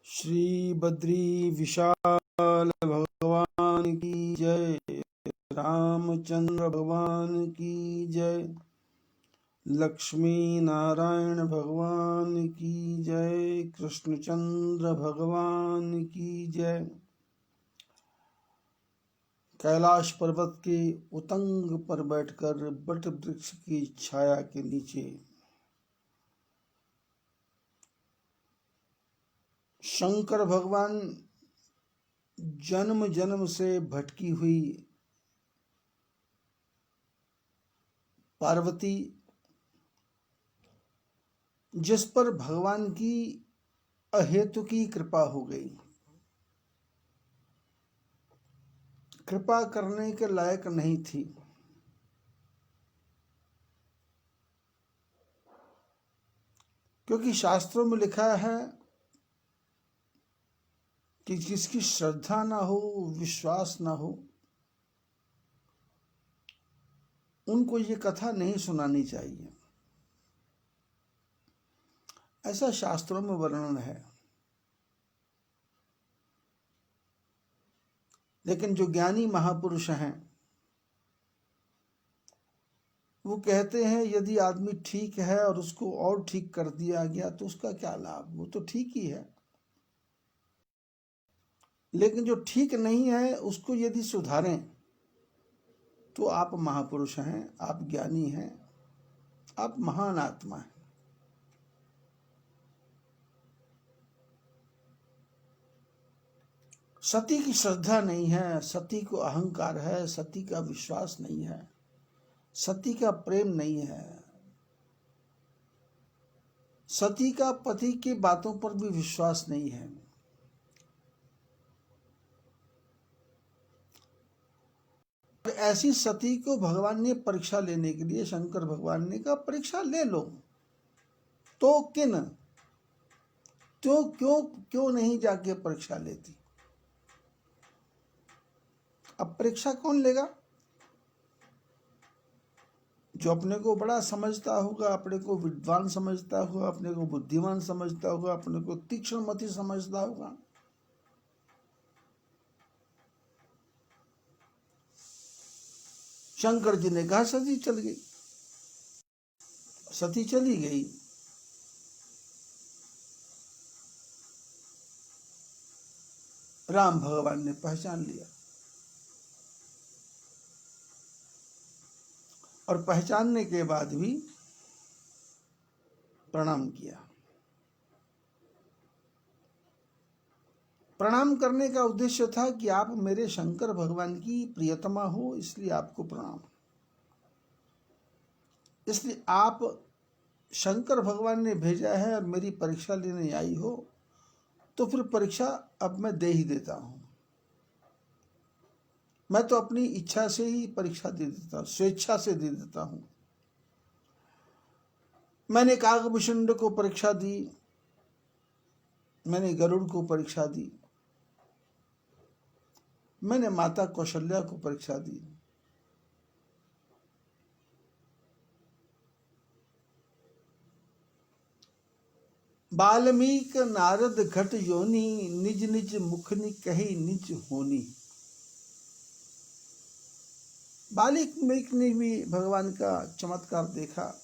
श्री बद्री विशाल भगवान की जय। रामचंद्र भगवान की जय। लक्ष्मी नारायण भगवान की जय। कृष्णचंद्र भगवान की जय। कैलाश पर्वत के उतंग पर बैठकर बट वृक्ष की छाया के नीचे शंकर भगवान जन्म जन्म से भटकी हुई पार्वती, जिस पर भगवान की अहेतु की कृपा हो गई, कृपा करने के लायक नहीं थी, क्योंकि शास्त्रों में लिखा है कि जिसकी श्रद्धा ना हो, विश्वास ना हो, उनको ये कथा नहीं सुनानी चाहिए। ऐसा शास्त्रों में वर्णन है। लेकिन जो ज्ञानी महापुरुष हैं वो कहते हैं यदि आदमी ठीक है और उसको और ठीक कर दिया गया तो उसका क्या लाभ, वो तो ठीक ही है। लेकिन जो ठीक नहीं है उसको यदि सुधारें तो आप महापुरुष हैं, आप ज्ञानी हैं, आप महान आत्मा हैं। सती की श्रद्धा नहीं है, सती को अहंकार है, सती का विश्वास नहीं है, सती का प्रेम नहीं है, सती का पति की बातों पर भी विश्वास नहीं है। ऐसी सती को भगवान ने परीक्षा लेने के लिए, शंकर भगवान ने कहा परीक्षा ले लो, तो क्यों नहीं जाके परीक्षा लेती। अब परीक्षा कौन लेगा? जो अपने को बड़ा समझता होगा, अपने को विद्वान समझता होगा, अपने को बुद्धिमान समझता होगा, अपने को तीक्ष्णमति समझता होगा। शंकर जी ने कहा सती चल गई। सती चली गई। राम भगवान ने पहचान लिया और पहचानने के बाद भी प्रणाम किया। प्रणाम करने का उद्देश्य था कि आप मेरे शंकर भगवान की प्रियतमा हो, इसलिए आपको प्रणाम। इसलिए आप शंकर भगवान ने भेजा है और मेरी परीक्षा लेने आई हो, तो फिर परीक्षा अब मैं दे ही देता हूं। मैं तो अपनी इच्छा से ही परीक्षा दे देता हूं, स्वेच्छा से दे देता हूं। मैंने काकभूषुंड को परीक्षा दी, मैंने गरुड़ को परीक्षा दी, मैंने माता कौशल्या को परीक्षा दी। वाल्मीकि नारद घट योनि, निज निज मुखनि कही निज होनी। वाल्मीकि ने भी भगवान का चमत्कार देखा,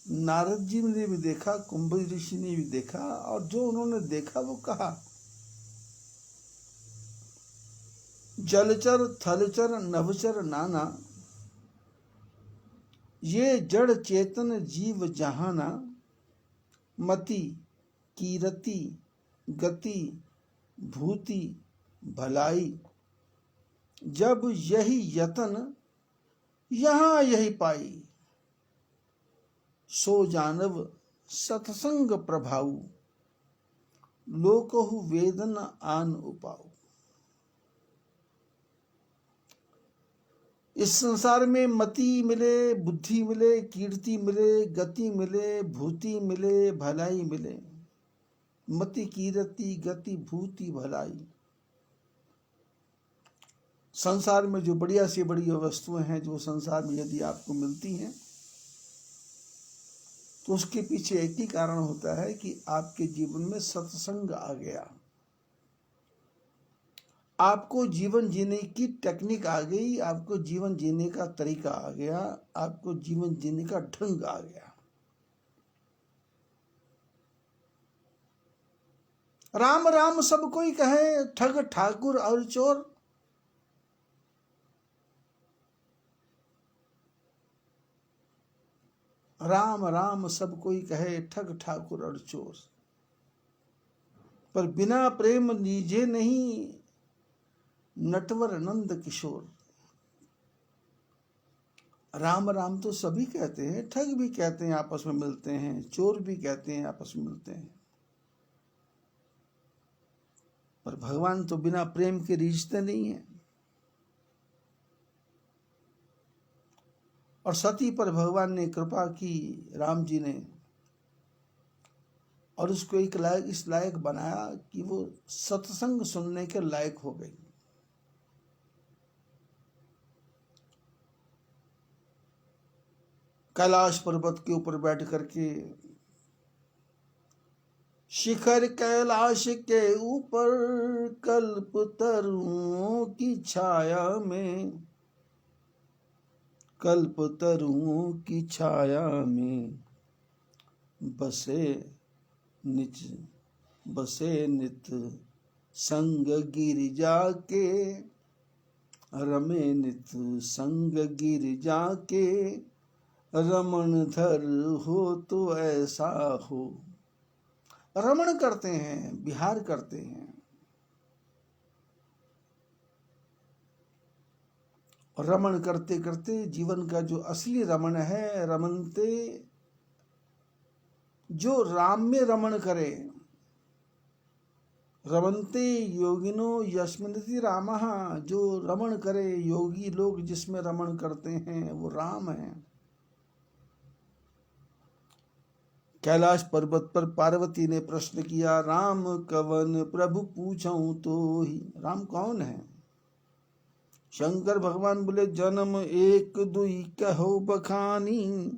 नारद जी ने भी देखा, कुंभ ऋषि ने भी देखा, और जो उन्होंने देखा वो कहा। जलचर थलचर नभचर नाना, ये जड़ चेतन जीव जहाना। मति कीरति गति भूति भलाई, जब यही यतन यहाँ यही पाई। सो जानव सत्संग प्रभाऊ, लोकहु वेदन आन उपाऊ। इस संसार में मति मिले, बुद्धि मिले, कीर्ति मिले, गति मिले, भूति मिले, भलाई मिले। मति कीर्ति गति भूति भलाई, संसार में जो बढ़िया से बढ़िया वस्तुएं हैं, जो संसार में यदि आपको मिलती हैं, तो उसके पीछे एक ही कारण होता है कि आपके जीवन में सत्संग आ गया, आपको जीवन जीने की टेक्निक आ गई, आपको जीवन जीने का तरीका आ गया, आपको जीवन जीने का ढंग आ गया। राम राम सब कोई कहे, ठग ठाकुर और चोर। राम राम सब कोई कहे, ठग ठाकुर और चोर, पर बिना प्रेम लीजे नहीं नटवर नंद किशोर। राम राम तो सभी कहते हैं, ठग भी कहते हैं आपस में मिलते हैं, चोर भी कहते हैं आपस में मिलते हैं, पर भगवान तो बिना प्रेम के रीझते नहीं है। और सती पर भगवान ने कृपा की, राम जी ने, और उसको एक लायक, इस लायक बनाया कि वो सत्संग सुनने के लायक हो गई। कैलाश पर्वत के ऊपर बैठ करके, शिखर कैलाश के ऊपर कल्प तरुओं की छाया में, कल्प तरुओं की छाया में बसे नित संग गिरिजा के, रमे नित संग गिरिजा के, रमण धर हो तो ऐसा हो। रमण करते हैं, विहार करते हैं, और रमण करते करते जीवन का जो असली रमण है, रमनते, जो राम में रमण करे, रमनते योगिनो यस्मिन्निति रामः, जो रमण करे, योगी लोग जिसमें रमण करते हैं वो राम है। कैलाश पर्वत पर पार्वती ने प्रश्न किया, राम कवन प्रभु पूछऊं तो ही। राम कौन है? शंकर भगवान बोले, जन्म एक दुई कहो बखानी,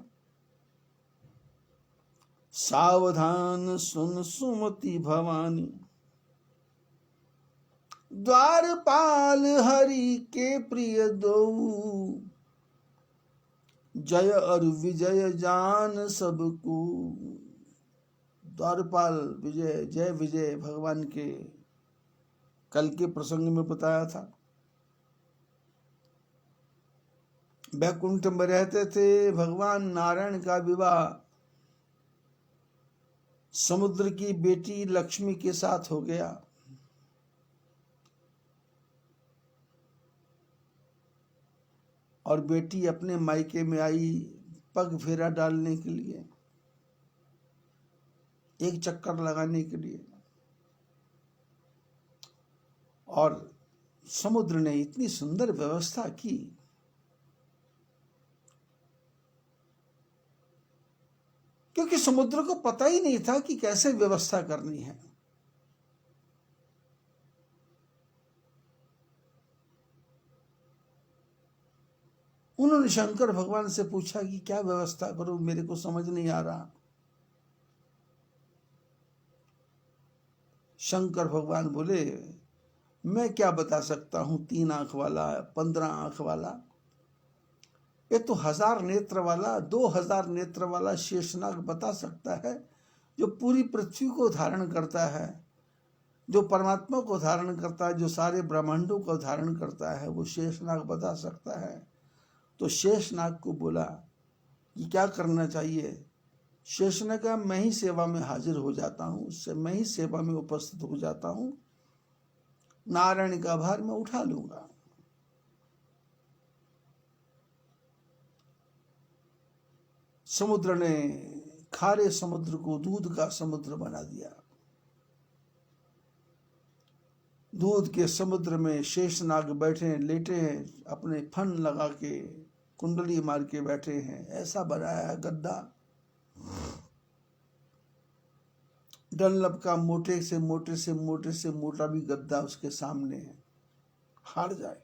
सावधान सुन सुमति भवानी। द्वारपाल हरि के प्रिय दो, जय और विजय जान सबको। द्वारपाल विजय, जय विजय भगवान के कल के प्रसंग में बताया था। वैकुंठ में रहते थे, भगवान नारायण का विवाह समुद्र की बेटी लक्ष्मी के साथ हो गया। और बेटी अपने मायके में आई पग फेरा डालने के लिए, एक चक्कर लगाने के लिए, और समुद्र ने इतनी सुंदर व्यवस्था की, क्योंकि समुद्र को पता ही नहीं था कि कैसे व्यवस्था करनी है। उन्होंने शंकर भगवान से पूछा कि क्या व्यवस्था करूं, मेरे को समझ नहीं आ रहा। शंकर भगवान बोले, मैं क्या बता सकता हूं, 3 आंख वाला, 15 आंख वाला, ये तो 1000 नेत्र वाला, 2000 नेत्र वाला शेषनाग बता सकता है। जो पूरी पृथ्वी को धारण करता है, जो परमात्मा को धारण करता है, जो सारे ब्रह्मांडों को धारण करता है, वो शेषनाग बता सकता है। तो शेषनाग को बोला कि क्या करना चाहिए। शेषनाग का, मैं ही सेवा में हाजिर हो जाता हूँ, उससे मैं ही सेवा में उपस्थित हो जाता हूँ, नारायण का भार मैं उठा लूंगा। समुद्र ने खारे समुद्र को दूध का समुद्र बना दिया। दूध के समुद्र में शेषनाग बैठे, लेटे हैं, अपने फन लगा के, कुंडली मार के बैठे हैं। ऐसा बनाया गद्दा, डनलप का मोटे से मोटे से मोटे से मोटा भी गद्दा उसके सामने है, हार जाए।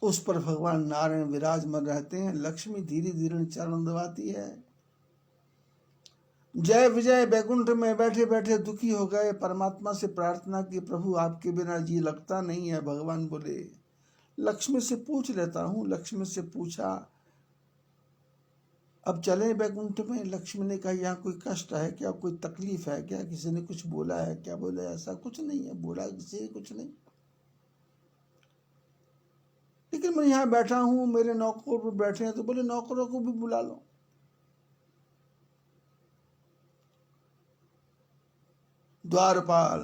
उस पर भगवान नारायण विराजमान रहते हैं। लक्ष्मी धीरे धीरे चरण दबाती है। जय विजय बैकुंठ में बैठे बैठे दुखी हो गए, परमात्मा से प्रार्थना की, प्रभु आपके बिना जी लगता नहीं है। भगवान बोले लक्ष्मी से पूछ लेता हूं। लक्ष्मी से पूछा, अब चले बैकुंठ में? लक्ष्मी ने कहा, यहाँ कोई कष्ट है क्या, कोई तकलीफ है क्या, किसी ने कुछ बोला है क्या? बोले ऐसा कुछ नहीं है, बोला किसी ने कुछ नहीं, लेकिन मैं यहाँ बैठा हूं, मेरे नौकर बैठे हैं। तो बोले नौकरों को भी बुला लो। द्वारपाल,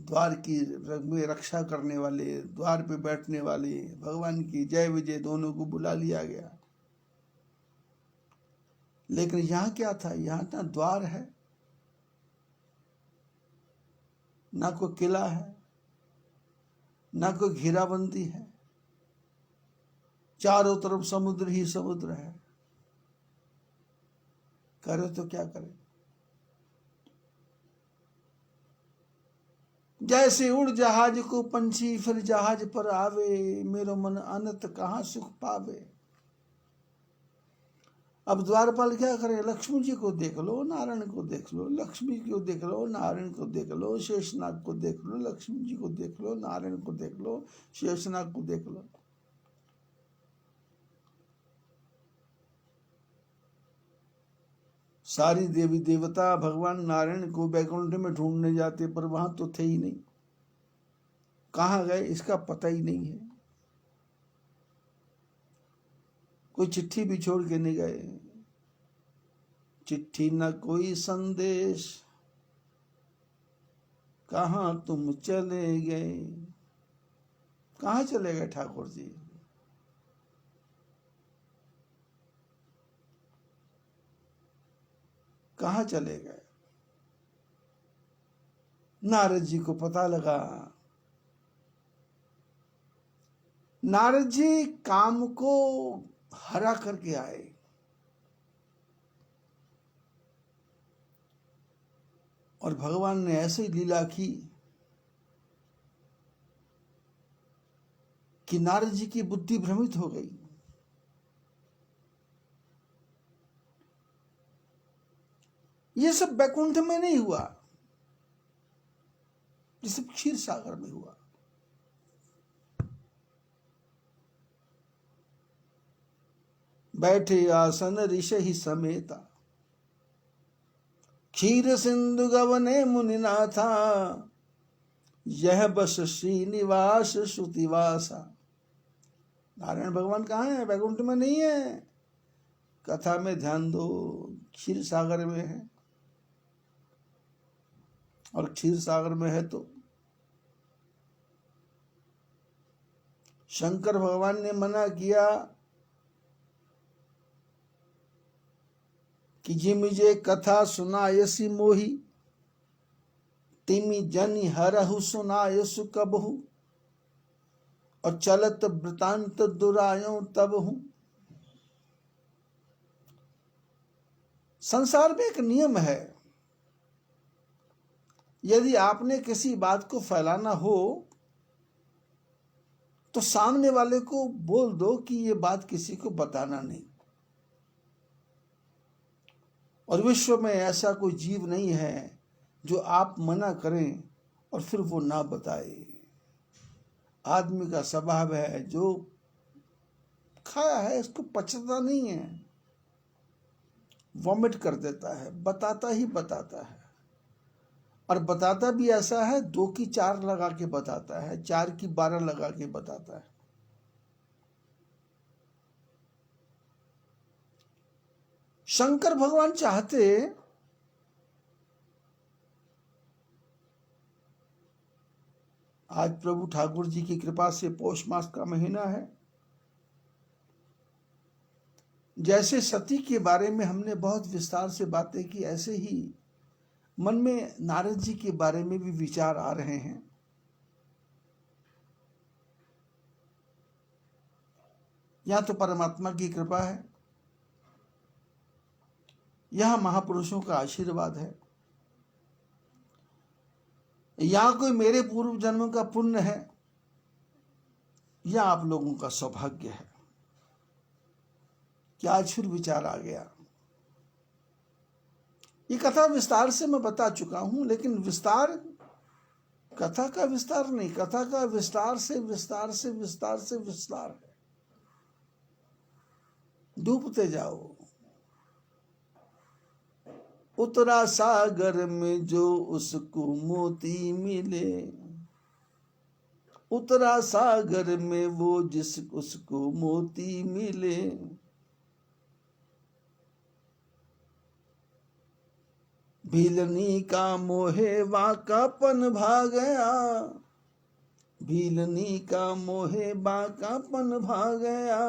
द्वार की में रक्षा करने वाले, द्वार पे बैठने वाले भगवान की जय विजय दोनों को बुला लिया गया। लेकिन यहाँ क्या था? यहाँ ना द्वार है, ना कोई किला है, ना कोई घेराबंदी है, चारों तरफ समुद्र ही समुद्र है। करे तो क्या करे? जैसे उड़ जहाज को पंछी फिर जहाज पर आवे, मेरो मन अनंत कहाँ सुख पावे। अब द्वारपाल क्या करे? लक्ष्मी जी को देख लो, नारायण को देख लो, लक्ष्मी को देख लो, नारायण को देख लो, शेषनाग को देख लो, लक्ष्मी जी को देख लो, नारायण को देख लो, शेषनाग को देख लो। सारी देवी देवता भगवान नारायण को बैकुंठ में ढूंढने जाते, पर वहां तो थे ही नहीं। कहाँ गए इसका पता ही नहीं है। कोई चिट्ठी भी छोड़ के नहीं गए, चिट्ठी न कोई संदेश, कहाँ तुम चले गए। कहाँ चले गए ठाकुर जी? कहाँ चले गए? नारद जी को पता लगा। नारद जी काम को हरा करके आए। और भगवान ने ऐसे ही लीला की कि नारद जी की बुद्धि भ्रमित हो गई। ये सब बैकुंठ में नहीं हुआ, ये सब क्षीर सागर में हुआ। बैठे आसन ऋषि ही समेता, क्षीर सिंधु गवने मुनिनाथा, यह बस श्रीनिवास श्रुतिवासा। नारायण भगवान कहाँ है? बैकुंठ में नहीं है। कथा में ध्यान दो, क्षीर सागर में है। और क्षीर सागर में है तो शंकर भगवान ने मना किया कि जी मुझे कथा सुनायसी मोही, तिमी जनि हरहु सुनायसु कबहु, और चलत वृतांत दुरायो तब हूं। संसार में एक नियम है, यदि आपने किसी बात को फैलाना हो तो सामने वाले को बोल दो कि ये बात किसी को बताना नहीं। और विश्व में ऐसा कोई जीव नहीं है जो आप मना करें और फिर वो ना बताए। आदमी का स्वभाव है, जो खाया है इसको पचता नहीं है, वॉमिट कर देता है, बताता ही बताता है। और बताता भी ऐसा है, 2 की 4 लगा के बताता है, 4 की 12 लगा के बताता है। शंकर भगवान चाहते आज प्रभु ठाकुर जी की कृपा से पौष मास का महीना है। जैसे सती के बारे में हमने बहुत विस्तार से बातें की, ऐसे ही मन में नारद जी के बारे में भी विचार आ रहे हैं। यह तो परमात्मा की कृपा है, यह महापुरुषों का आशीर्वाद है, या कोई मेरे पूर्व जन्म का पुण्य है, यह आप लोगों का सौभाग्य है कि आज फिर विचार आ गया। ये कथा विस्तार से मैं बता चुका हूं, लेकिन विस्तार कथा का विस्तार नहीं, कथा का विस्तार से विस्तार से विस्तार से विस्तार है। डूबते जाओ। उतरा सागर में जो उसको मोती मिले, उतरा सागर में वो जिस उसको मोती मिले, भीलनी का मोहे वाकापन भा गया, भीलनी का मोहे वाकापन भा गया,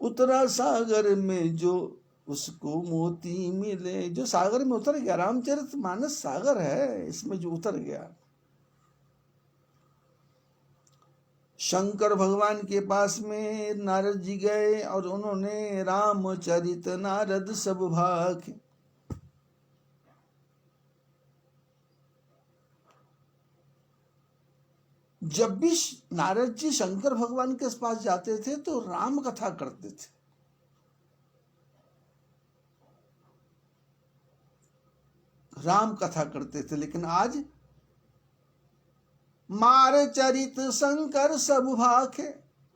उतरा सागर में जो उसको मोती मिले। जो सागर में उतर गया, रामचरितमानस सागर है, इसमें जो उतर गया। शंकर भगवान के पास में नारद जी गए और उन्होंने रामचरित नारद सब भाख। जब भी नारद जी शंकर भगवान के पास जाते थे तो राम कथा करते थे। राम कथा करते थे, लेकिन आज मार चरित शंकर सब भाख।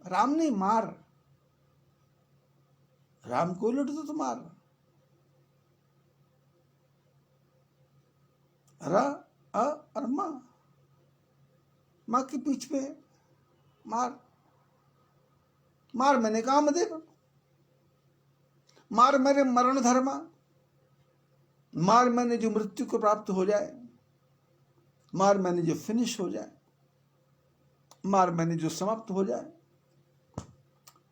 राम नहीं, मार। राम को लुट दो तो मार। और मां के पीछ पे मार। मार मैंने कामदेव, मार मेरे मरण धर्मा, मार मैंने जो मृत्यु को प्राप्त हो जाए, मार मैंने जो फिनिश हो जाए, मार मैंने जो समाप्त हो जाए,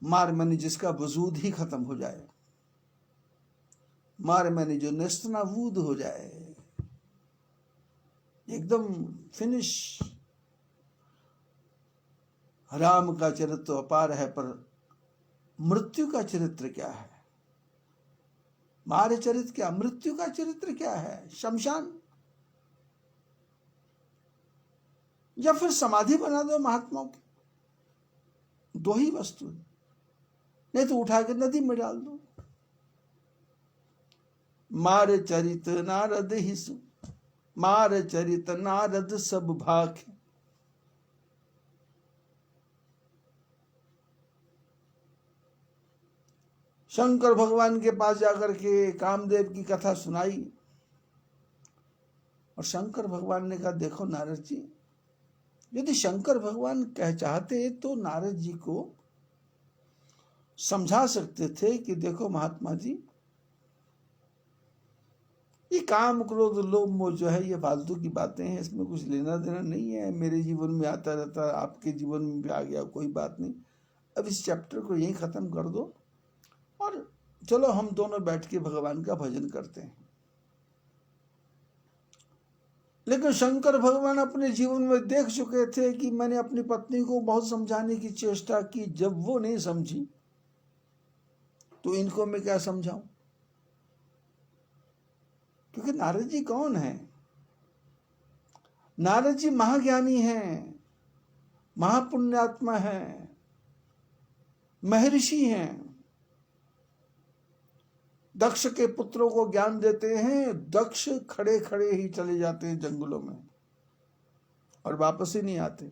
मार मैंने जिसका वजूद ही खत्म हो जाए, मार मैंने जो नेस्तनाबूद हो जाए, एकदम फिनिश। राम का चरित्र तो अपार है, पर मृत्यु का चरित्र क्या है? मार चरित्र क्या, मृत्यु का चरित्र क्या है? शमशान, या फिर समाधि बना दो महात्माओं की। दो ही वस्तु, नहीं तो उठा के नदी में डाल दो। मार चरित नारद हिसु, मार चरित नारद सब भाख। शंकर भगवान के पास जाकर के कामदेव की कथा सुनाई और शंकर भगवान ने कहा, देखो नारद जी, यदि शंकर भगवान कह चाहते तो नारद जी को समझा सकते थे कि देखो महात्मा जी, ये काम क्रोध लोभ मोह जो है ये फालतू की बातें हैं, इसमें कुछ लेना देना नहीं है। मेरे जीवन में आता रहता, आपके जीवन में भी आ गया, कोई बात नहीं। अब इस चैप्टर को यहीं खत्म कर दो और चलो हम दोनों बैठ के भगवान का भजन करते हैं। लेकिन शंकर भगवान अपने जीवन में देख चुके थे कि मैंने अपनी पत्नी को बहुत समझाने की चेष्टा की, जब वो नहीं समझी तो इनको मैं क्या समझाऊं? क्योंकि नारद जी कौन है? नारद जी महाज्ञानी हैं, महापुण्यात्मा हैं, महर्षि हैं। दक्ष के पुत्रों को ज्ञान देते हैं, दक्ष खड़े खड़े ही चले जाते हैं जंगलों में और वापस ही नहीं आते।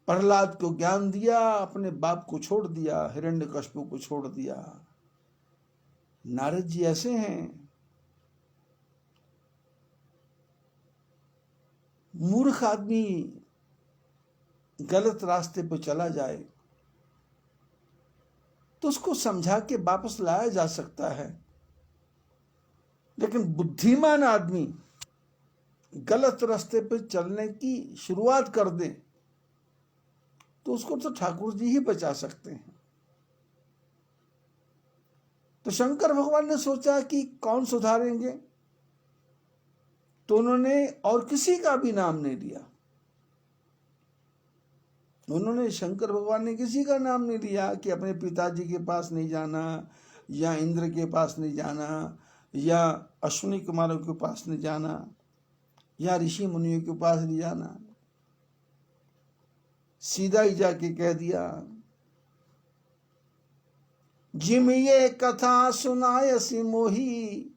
प्रहलाद को ज्ञान दिया, अपने बाप को छोड़ दिया, हिरण्यकश्यप को छोड़ दिया। नारद जी ऐसे हैं। मूर्ख आदमी गलत रास्ते पर चला जाए तो उसको समझा के वापस लाया जा सकता है, लेकिन बुद्धिमान आदमी गलत रास्ते पर चलने की शुरुआत कर दे तो उसको तो ठाकुर जी ही बचा सकते हैं। तो शंकर भगवान ने सोचा कि कौन सुधारेंगे, तो उन्होंने और किसी का भी नाम नहीं लिया। उन्होंने, शंकर भगवान ने किसी का नाम नहीं लिया कि अपने पिताजी के पास नहीं जाना या इंद्र के पास नहीं जाना या अश्विनी कुमारों के पास नहीं जाना, या ऋषि मुनियों के पास नहीं जाना, सीधा ही जाके कह दिया, जिम ये कथा सुनायसी मोही।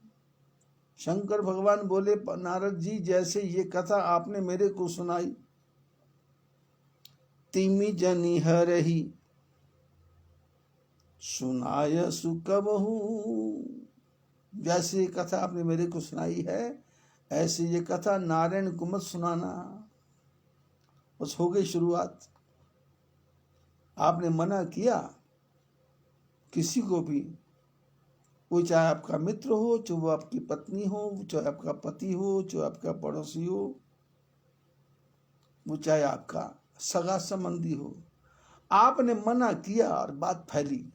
शंकर भगवान बोले, नारद जी जैसे ये कथा आपने मेरे को सुनाई, तिमी जनी हरही सुनाय सुकबहू। जैसे ये कथा आपने मेरे को सुनाई है, ऐसे ये कथा नारायण को मत सुनाना। बस हो गई शुरुआत। आपने मना किया किसी को भी, वो चाहे आपका मित्र हो, चाहे वो आपकी पत्नी हो, चाहे आपका पति हो, चाहे आपका पड़ोसी हो, वो चाहे आपका सगा संबंधी हो, आपने मना किया और बात फैली।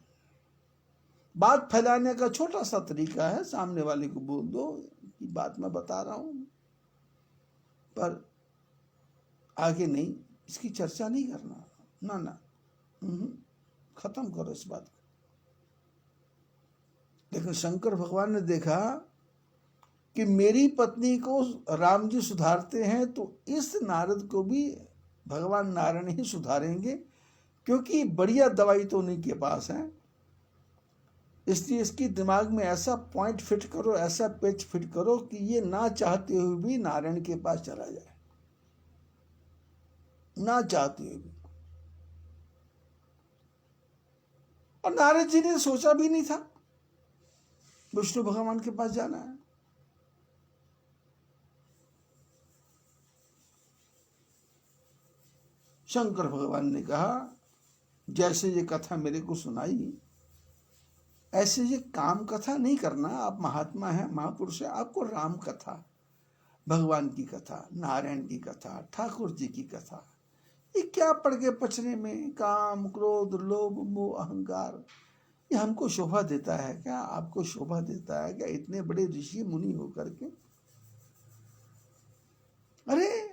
बात फैलाने का छोटा सा तरीका है, सामने वाले को बोल दो कि बात मैं बता रहा हूं, पर आगे नहीं, इसकी चर्चा नहीं करना, ना ना, खत्म करो इस बात को। लेकिन शंकर भगवान ने देखा कि मेरी पत्नी को राम जी सुधारते हैं, तो इस नारद को भी भगवान नारायण ही सुधारेंगे, क्योंकि बढ़िया दवाई तो उन्हीं के पास है। इसलिए इसकी दिमाग में ऐसा पॉइंट फिट करो, ऐसा पेच फिट करो कि ये ना चाहते हुए भी नारायण के पास चला जाए, ना चाहते हुए भी। और नारद जी ने सोचा भी नहीं था विष्णु भगवान के पास जाना है। शंकर भगवान ने कहा, जैसे ये कथा मेरे को सुनाई, ऐसे ये काम कथा नहीं करना। आप महात्मा हैं, महापुरुष हैं, आपको राम कथा, भगवान की कथा, नारायण की कथा, ठाकुर जी की कथा, ये क्या पड़ गए पचने में? काम, क्रोध, लोभ, मोह, अहंकार, ये हमको शोभा देता है क्या? आपको शोभा देता है क्या? इतने बड़े ऋषि मुनि होकर के, अरे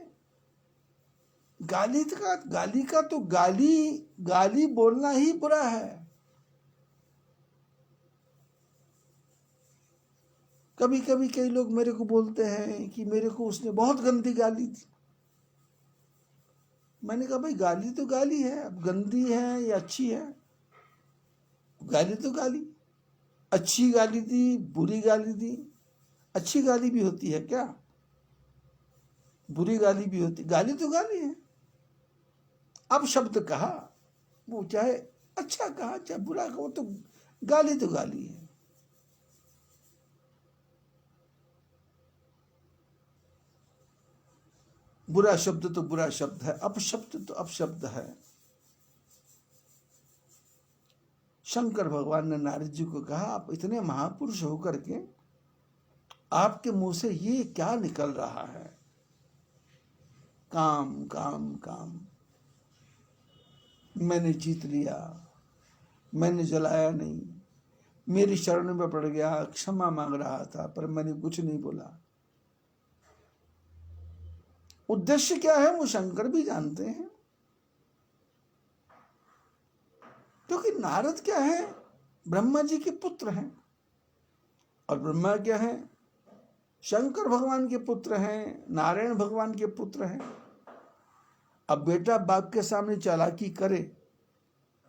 गाली का तो गाली बोलना ही बुरा है। कभी कभी कई लोग मेरे को बोलते हैं कि मेरे को उसने बहुत गंदी गाली थी। मैंने कहा भाई गाली तो गाली है, अब गंदी है या अच्छी है, गाली तो गाली, अच्छी गाली दी, बुरी गाली दी, अच्छी गाली भी होती है क्या? बुरी गाली भी होती, गाली तो गाली है। अब शब्द कहा, वो चाहे अच्छा कहा चाहे बुरा कहा, तो गाली तो गाली है। बुरा शब्द तो बुरा शब्द है, अपशब्द तो अपशब्द है। शंकर भगवान ने नारद जी को कहा, आप इतने महापुरुष होकर के आपके मुंह से ये क्या निकल रहा है? काम काम काम। मैंने जीत लिया, मैंने जलाया नहीं, मेरी शरण में पड़ गया, क्षमा मांग रहा था पर मैंने कुछ नहीं बोला। उद्देश्य क्या है वो शंकर भी जानते हैं, क्योंकि नारद क्या है? ब्रह्मा जी के पुत्र हैं, और ब्रह्मा क्या है? शंकर भगवान के पुत्र हैं, नारायण भगवान के पुत्र हैं। अब बेटा बाप के सामने चालाकी करे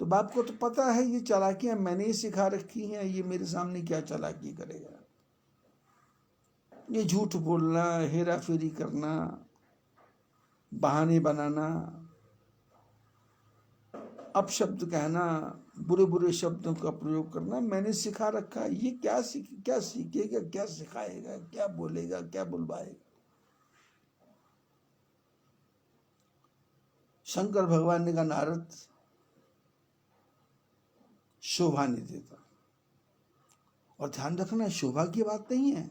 तो बाप को तो पता है ये चालाकियां मैंने ही सिखा रखी हैं, ये मेरे सामने क्या चालाकी करेगा। ये झूठ बोलना, हेरा फेरी करना, बहाने बनाना, अपशब्द कहना, बुरे बुरे शब्दों का प्रयोग करना मैंने सिखा रखा है। ये क्या सीखेगा, क्या सिखाएगा, क्या बोलेगा, क्या बुलवाएगा? शंकर भगवान ने कहा, नारद शोभा नहीं देता। और ध्यान रखना, शोभा की बात नहीं है।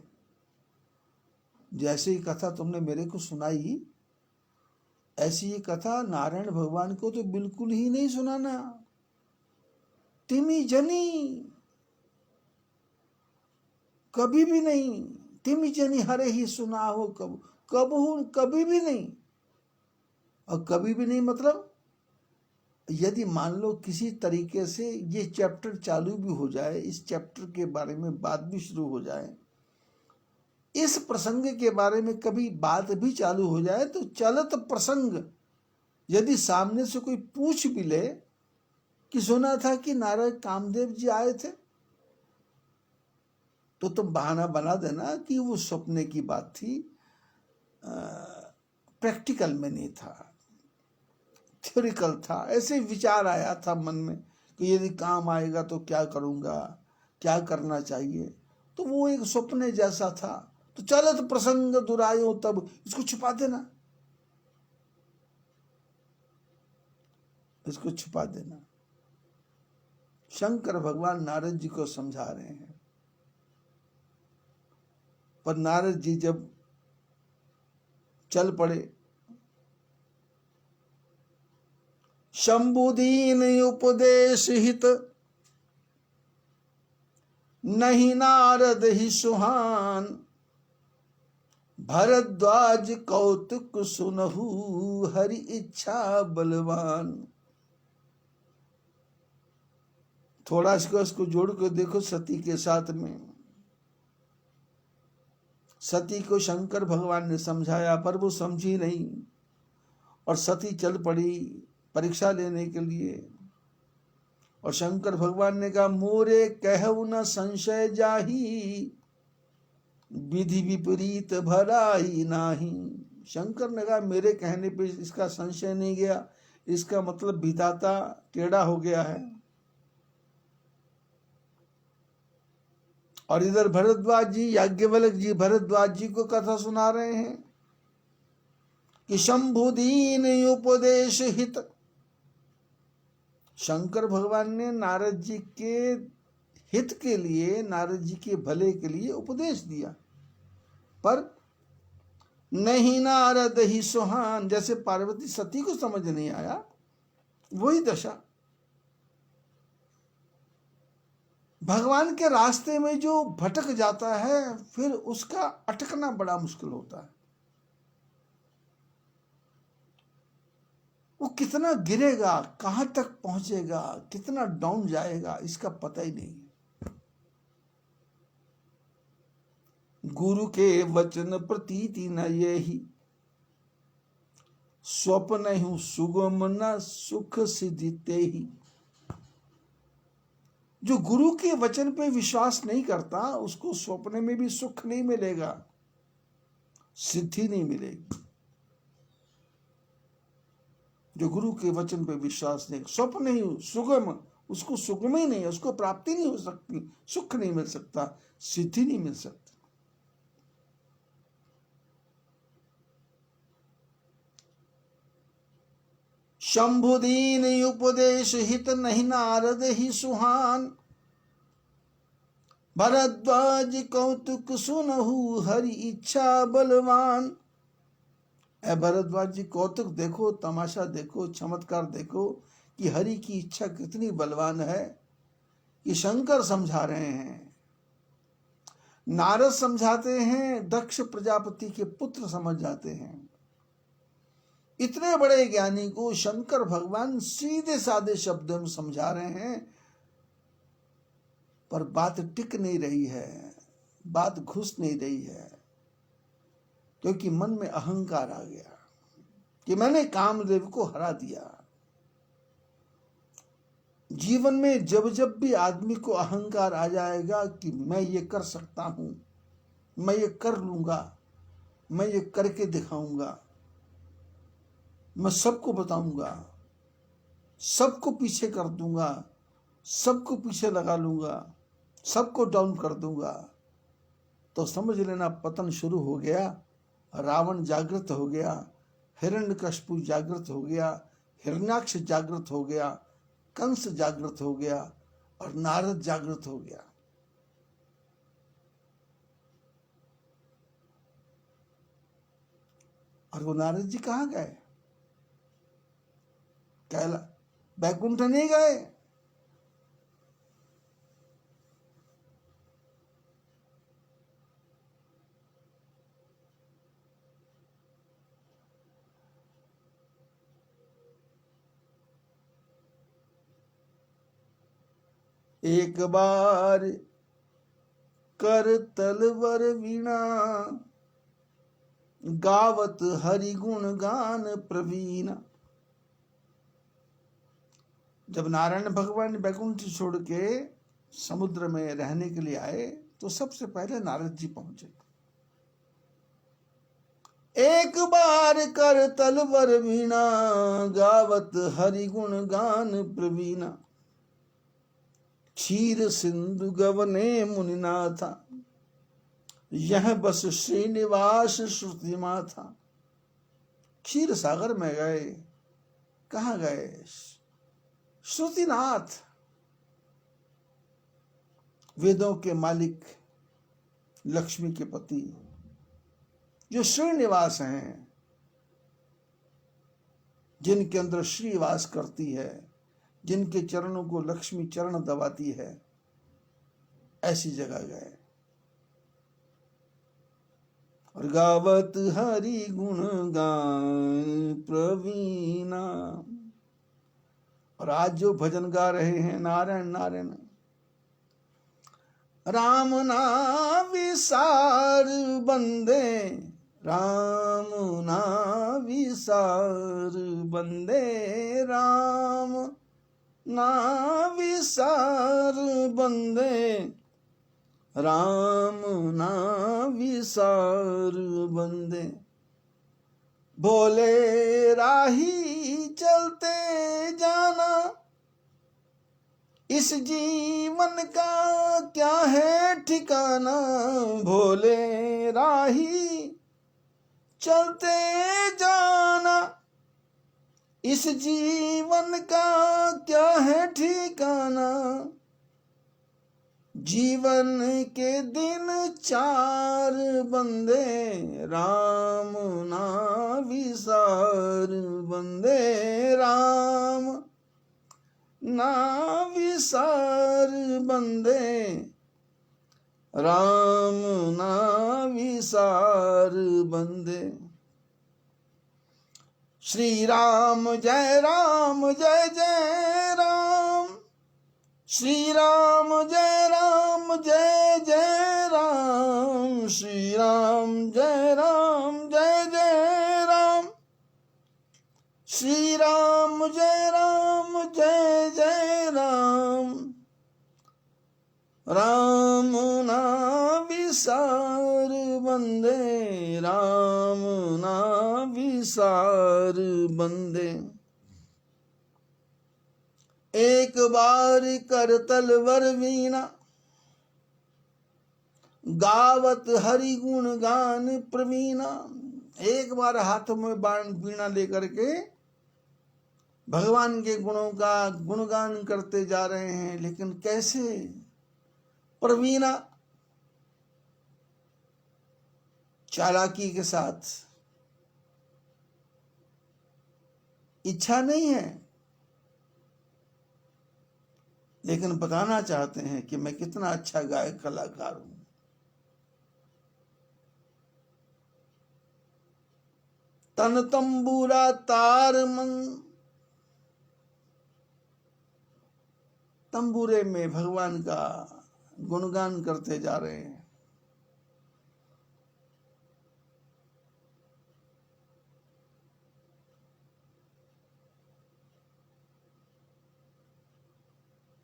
जैसे ही कथा तुमने मेरे को सुनाई, ऐसी ये कथा नारायण भगवान को तो बिल्कुल ही नहीं सुनाना। तिमी जनी, कभी भी नहीं। तिमी जनी हरे ही सुना हो, कभी भी नहीं। और कभी भी नहीं मतलब, यदि मान लो किसी तरीके से ये चैप्टर चालू भी हो जाए, इस चैप्टर के बारे में बात भी शुरू हो जाए, इस प्रसंग के बारे में कभी बात भी चालू हो जाए तो चलत प्रसंग यदि सामने से कोई पूछ भी ले कि सुना था कि नारद कामदेव जी आए थे, तो तुम बहाना बना देना कि वो सपने की बात थी, प्रैक्टिकल में नहीं था, थ्योरिकल था। ऐसे विचार आया था मन में कि यदि काम आएगा तो क्या करूंगा, क्या करना चाहिए, तो वो एक सपने जैसा था। तो चलत प्रसंग दुरायो, तब इसको छुपा देना, इसको छुपा देना। शंकर भगवान नारद जी को समझा रहे हैं, पर नारद जी जब चल पड़े, शंभुदीन उपदेश हित नहीं नारद ही सुहान, भरद्वाज कौतुक सुनहु हरि इच्छा बलवान। थोड़ा इसको जोड़ के देखो सती के साथ में। सती को शंकर भगवान ने समझाया पर वो समझी नहीं, और सती चल पड़ी परीक्षा लेने के लिए। और शंकर भगवान ने कहा, मोरे कहु न संशय जाही, विधि विपरीत भराई नाही। शंकर ने कहा, मेरे कहने पे इसका संशय नहीं गया, इसका मतलब विधाता टेढ़ा हो गया है। और इधर भरद्वाज जी, याज्ञवल्क्य जी भरद्वाज जी को कथा सुना रहे हैं कि शंभुदीन उपदेश हित। शंकर भगवान ने नारद जी के हित के लिए, नारद जी के भले के लिए उपदेश दिया, पर नहीं नारद ही सुहान। जैसे पार्वती सती को समझ नहीं आया, वही दशा भगवान के रास्ते में जो भटक जाता है, फिर उसका अटकना बड़ा मुश्किल होता है। वो कितना गिरेगा, कहां तक पहुंचेगा, कितना डाउन जाएगा, इसका पता ही नहीं। गुरु के वचन प्रतीति न यही, स्वप्न हूं सुगम न सुख सिद्धि ही। जो गुरु के वचन पे विश्वास नहीं करता, उसको स्वप्न में भी सुख नहीं मिलेगा, सिद्धि नहीं मिलेगी। जो गुरु के वचन पे विश्वास नहीं, स्वप्न ही सुगम, उसको सुगम ही नहीं, उसको प्राप्ति नहीं हो सकती, सुख नहीं मिल सकता, सिद्धि नहीं मिल सकती। शंभुदीन उपदेश हित नहीं नारद ही सुहान, भरद्वाज कौतुक सुनहु हरि इच्छा बलवान। ए भरद्वाज जी, कौतुक देखो, तमाशा देखो, चमत्कार देखो कि हरि की इच्छा कितनी बलवान है। ये शंकर समझा रहे हैं, नारद समझाते हैं, दक्ष प्रजापति के पुत्र समझ जाते हैं। इतने बड़े ज्ञानी को शंकर भगवान सीधे साधे शब्दों में समझा रहे हैं, पर बात टिक नहीं रही है, बात घुस नहीं रही है, क्योंकि मन में अहंकार आ गया कि मैंने कामदेव को हरा दिया। जीवन में जब जब भी आदमी को अहंकार आ जाएगा कि मैं ये कर सकता हूं, मैं ये कर लूंगा, मैं ये करके दिखाऊंगा, मैं सबको बताऊंगा, सबको पीछे कर दूंगा, सबको पीछे लगा लूंगा, सबको डाउन कर दूंगा, तो समझ लेना पतन शुरू हो गया। रावण जागृत हो गया, हिरण्यकशिपु जागृत हो गया, हिरण्याक्ष जागृत हो गया, कंस जागृत हो गया, और नारद जागृत हो गया। और वो नारद जी कहाँ गए? कैला बैकुंठ नहीं गए। एक बार कर तलवर वीणा, गावत हरि गुण गान प्रवीण। जब नारायण भगवान वैकुंठ छोड़ के समुद्र में रहने के लिए आए तो सबसे पहले नारद जी पहुंचे। एक बार कर तलवर वीणा, गावत हरि गुण गान प्रवीणा। क्षीर सिंधु गवने मुनिनाथा, यह बस श्रीनिवास श्रुति माथा। क्षीर सागर में गए, कहाँ गए? श्रुतिनाथ, वेदों के मालिक, लक्ष्मी के पति, जो श्रीनिवास हैं, जिनके अंदर श्री वास करती है, जिनके चरणों को लक्ष्मी चरण दबाती है, ऐसी जगह गए। और गावत हरि गुण गान प्रवीणा। और आज जो भजन गा रहे हैं नारायण नारायण, राम ना विसार बंदे, राम ना विसार बंदे, राम ना विसार बंदे, राम ना विसार बंदे। भोले राही चलते जाना, इस जीवन का क्या है ठिकाना। भोले राही चलते जाना, इस जीवन का क्या है ठिकाना। जीवन के दिन चार बंदे, राम ना विसार बंदे, राम ना विसार बंदे, राम ना विसार बंदे। श्री राम जय जय राम, श्री राम जय जय राम, श्री राम जय राम, श्री राम जय राम। राम ना विसार बंदे, राम ना विसार बंदे। एक बार कर तलवर वीणा, गावत हरि गुण गान प्रवीणा। एक बार हाथों में बाण वीणा लेकर के भगवान के गुणों का गुणगान करते जा रहे हैं, लेकिन कैसे? प्रवीणा, चालाकी के साथ। इच्छा नहीं है, लेकिन बताना चाहते हैं कि मैं कितना अच्छा गायक कलाकार हूं। तन तंबूरा तार मन, तंबूरे में भगवान का गुणगान करते जा रहे हैं।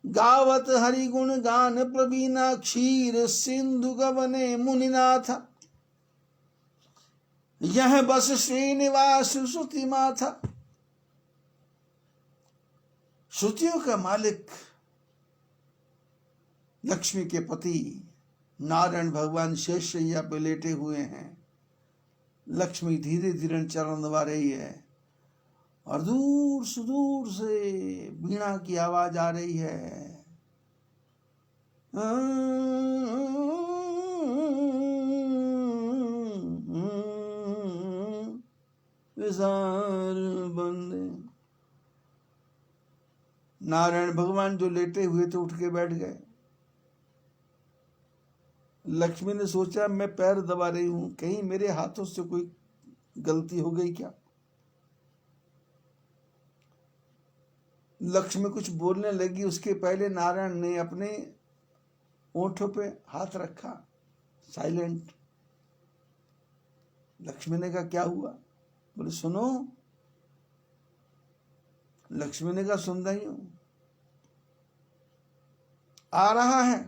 गावत हरि गुण गान प्रवीणा, क्षीर सिंधु गवने मुनिनाथ, यह बस श्रीनिवास श्रुति माथा। श्रुतियों का मालिक, लक्ष्मी के पति नारायण भगवान शेषशैया पे लेटे हुए हैं। लक्ष्मी धीरे धीरे चरण दबा रही है और दूर सुदूर से वीणा की आवाज आ रही है। विसार बंदे। नारायण भगवान जो लेटे हुए थे उठ के बैठ गए। लक्ष्मी ने सोचा मैं पैर दबा रही हूं, कहीं मेरे हाथों से कोई गलती हो गई क्या। लक्ष्मी कुछ बोलने लगी, उसके पहले नारायण ने अपने ओंठों पे हाथ रखा साइलेंट। लक्ष्मी ने कहा क्या हुआ? बोले सुनो। लक्ष्मी ने कहा सुन रही हूं। आ रहा है।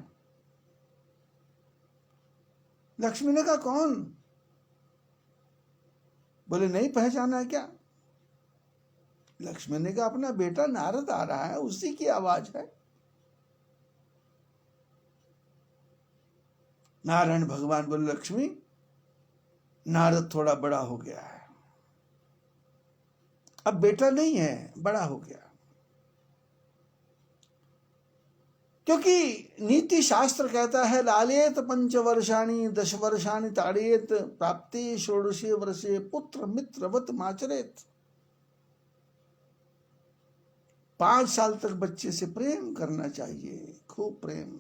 लक्ष्मी ने कहा कौन? बोले नहीं पहचाना है क्या? लक्ष्मी ने कहा अपना बेटा नारद आ रहा है, उसी की आवाज है। नारायण भगवान बोले लक्ष्मी, नारद थोड़ा बड़ा हो गया है, अब बेटा नहीं है, बड़ा हो गया। क्योंकि नीति शास्त्र कहता है लालेत 5 वर्षाणि 10 वर्षाणि ताड़ेत प्राप्ते षोडशे वर्षे पुत्र मित्रवत माचरेत। 5 साल तक बच्चे से प्रेम करना चाहिए, खूब प्रेम।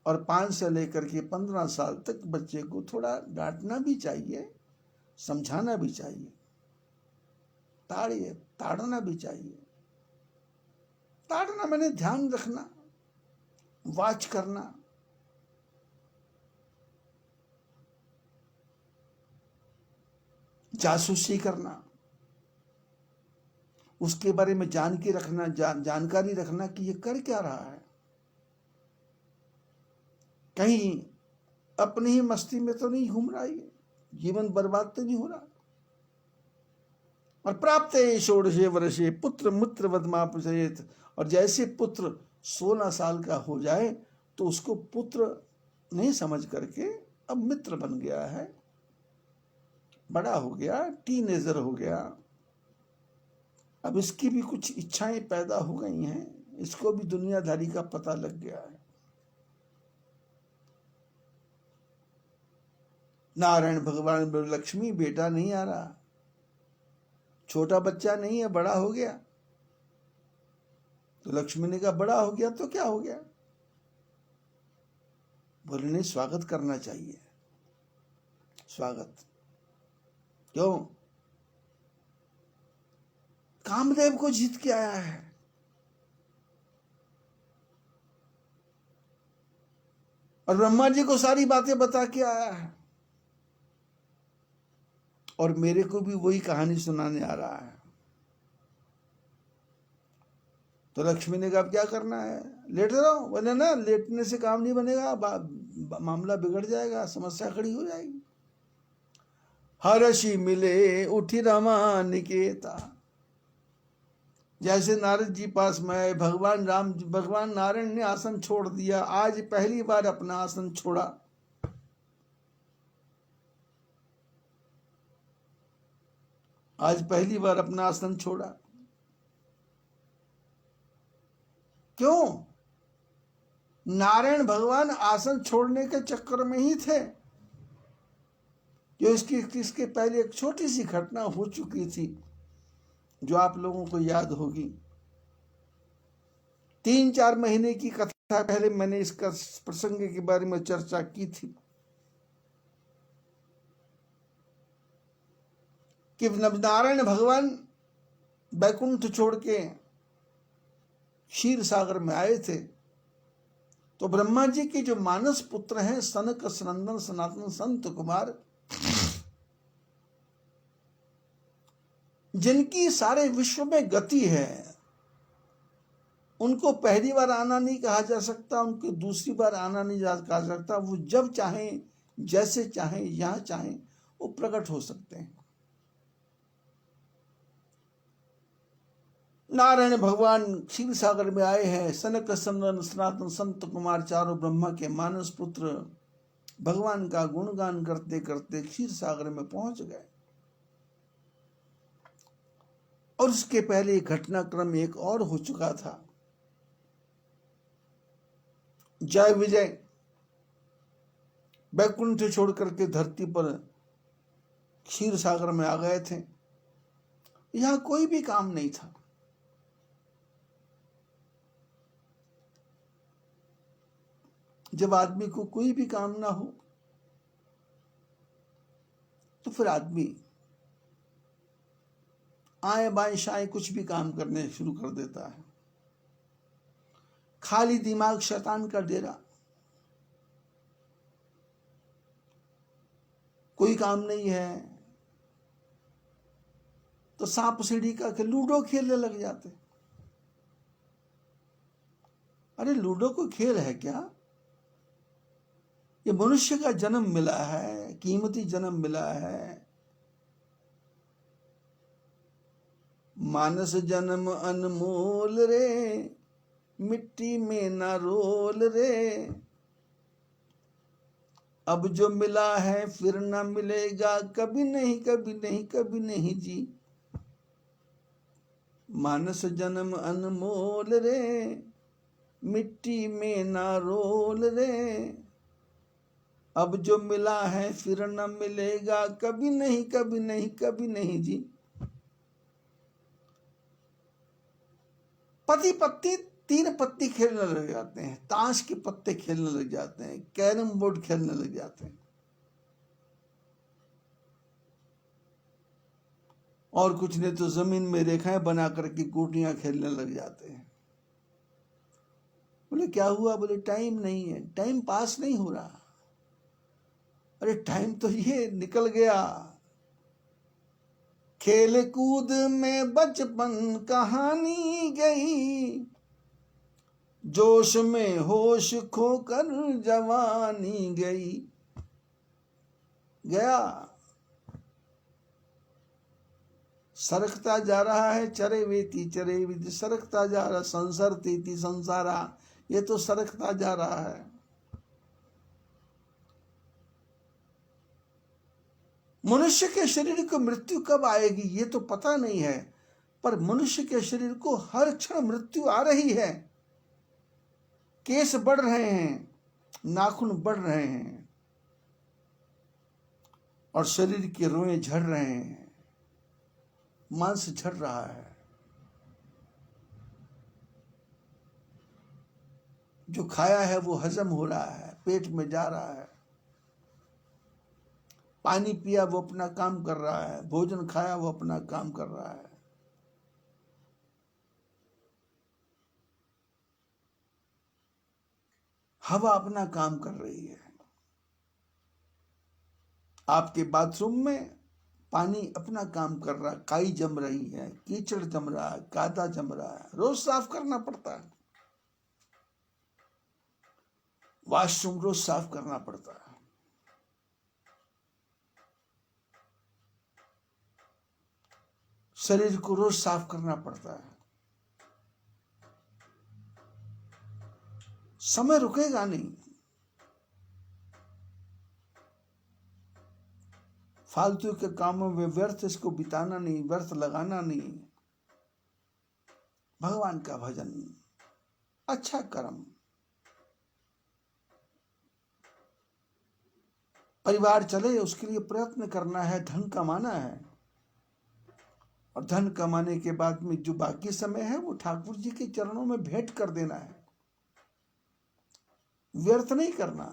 और 5 से लेकर के 15 साल तक बच्चे को थोड़ा डांटना भी चाहिए, समझाना भी चाहिए, ताड़ना भी चाहिए। ताड़ना मैंने ध्यान रखना, वाच करना। जासूसी करना, उसके बारे में जानकारी रखना कि ये कर क्या रहा है, कहीं अपनी ही मस्ती में तो नहीं घूम रहा, ये जीवन बर्बाद तो नहीं हो रहा। और प्राप्त षोडशे वर्षे पुत्र मित्र वदमापसेत। और जैसे पुत्र 16 साल का हो जाए तो उसको पुत्र नहीं समझ करके अब मित्र बन गया है, बड़ा हो गया, टीनेजर हो गया, अब इसकी भी कुछ इच्छाएं पैदा हो गई हैं, इसको भी दुनियादारी का पता लग गया है। नारायण भगवान बोले लक्ष्मी बेटा नहीं आ रहा, छोटा बच्चा नहीं है, बड़ा हो गया। तो लक्ष्मी ने कहा बड़ा हो गया तो क्या हो गया? बोले नहीं, स्वागत करना चाहिए। स्वागत क्यों? कामदेव को जीत के आया है, और ब्रह्मा जी को सारी बातें बता के आया है, और मेरे को भी वही कहानी सुनाने आ रहा है। तो लक्ष्मी ने कहा क्या करना है? लेट रहो। बोले ना, लेटने से काम नहीं बनेगा, मामला बिगड़ जाएगा, समस्या खड़ी हो जाएगी। हर्षि मिले उठी रमा निकेता। जैसे नारद जी पास में भगवान नारायण ने आसन छोड़ दिया, आज पहली बार अपना आसन छोड़ा। आज पहली बार अपना आसन छोड़ा। क्यों? नारायण भगवान आसन छोड़ने के चक्कर में ही थे। जो इसके पहले एक छोटी सी घटना हो चुकी थी, जो आप लोगों को याद होगी। 3-4 महीने की कथा पहले मैंने इसका प्रसंग के बारे में चर्चा की थी कि नारायण भगवान बैकुंठ छोड़ के क्षीर सागर में आए थे, तो ब्रह्मा जी के जो मानस पुत्र हैं सनक सनंदन सनातन संत कुमार, जिनकी सारे विश्व में गति है, उनको पहली बार आना नहीं कहा जा सकता, उनको दूसरी बार आना नहीं कहा जा सकता। वो जब चाहें, जैसे चाहें, यहां चाहें, वो प्रकट हो सकते हैं। नारायण भगवान क्षीर सागर में आए हैं। सनक सनंदन सनातन संत कुमार चारों ब्रह्मा के मानस पुत्र भगवान का गुणगान करते करते क्षीर सागर में पहुंच गए। और उसके पहले घटनाक्रम एक और हो चुका था। जय विजय बैकुंठ छोड़ करके धरती पर क्षीर सागर में आ गए थे। यहां कोई भी काम नहीं था। जब आदमी को कोई भी काम ना हो तो फिर आदमी आए बाएं शाएं कुछ भी काम करने शुरू कर देता है। खाली दिमाग शैतान का डेरा। कोई काम नहीं है तो सांप सीढ़ी का के लूडो खेलने लग जाते। अरे लूडो कोई खेल है क्या? ये मनुष्य का जन्म मिला है, कीमती जन्म मिला है। मानस जन्म अनमोल रे, मिट्टी में ना रोल रे। अब जो मिला है फिर ना मिलेगा, कभी नहीं कभी नहीं कभी नहीं जी। मानस जन्म अनमोल रे, मिट्टी में ना रोल रे। अब जो मिला है फिर न मिलेगा, कभी नहीं कभी नहीं कभी नहीं जी। पति पत्नी 3 पत्ती खेलने लग जाते हैं, ताश के पत्ते खेलने लग जाते हैं, कैरम बोर्ड खेलने लग जाते हैं, और कुछ ने तो जमीन में रेखाएं बना करके गोटियां खेलने लग जाते हैं। बोले क्या हुआ? बोले टाइम नहीं है, टाइम पास नहीं हो रहा। अरे टाइम तो ये निकल गया, खेल कूद में बचपन कहानी गई, जोश में होश खोकर जवानी गई। गया, सरकता जा रहा है, चरे वेती सरकता जा रहा, संसार तेती संसारा, ये तो सरकता जा रहा है। मनुष्य के शरीर को मृत्यु कब आएगी ये तो पता नहीं है, पर मनुष्य के शरीर को हर क्षण मृत्यु आ रही है। केस बढ़ रहे हैं, नाखून बढ़ रहे हैं, और शरीर के रोए झड़ रहे हैं, मांस झड़ रहा है। जो खाया है वो हजम हो रहा है, पेट में जा रहा है। पानी पिया वो अपना काम कर रहा है, भोजन खाया वो अपना काम कर रहा है। हवा अपना काम कर रही है। आपके बाथरूम में पानी अपना काम कर रहा है, काई जम रही है, कीचड़ जम रहा है, कादा जम रहा है, रोज साफ करना पड़ता है। वॉशरूम रोज साफ करना पड़ता है। शरीर को रोज साफ करना पड़ता है। समय रुकेगा नहीं। फालतू के कामों में व्यर्थ इसको बिताना नहीं, व्यर्थ लगाना नहीं। भगवान का भजन, अच्छा कर्म, परिवार चले उसके लिए प्रयत्न करना है, धन कमाना है, और धन कमाने के बाद में जो बाकी समय है वो ठाकुर जी के चरणों में भेंट कर देना है, व्यर्थ नहीं करना।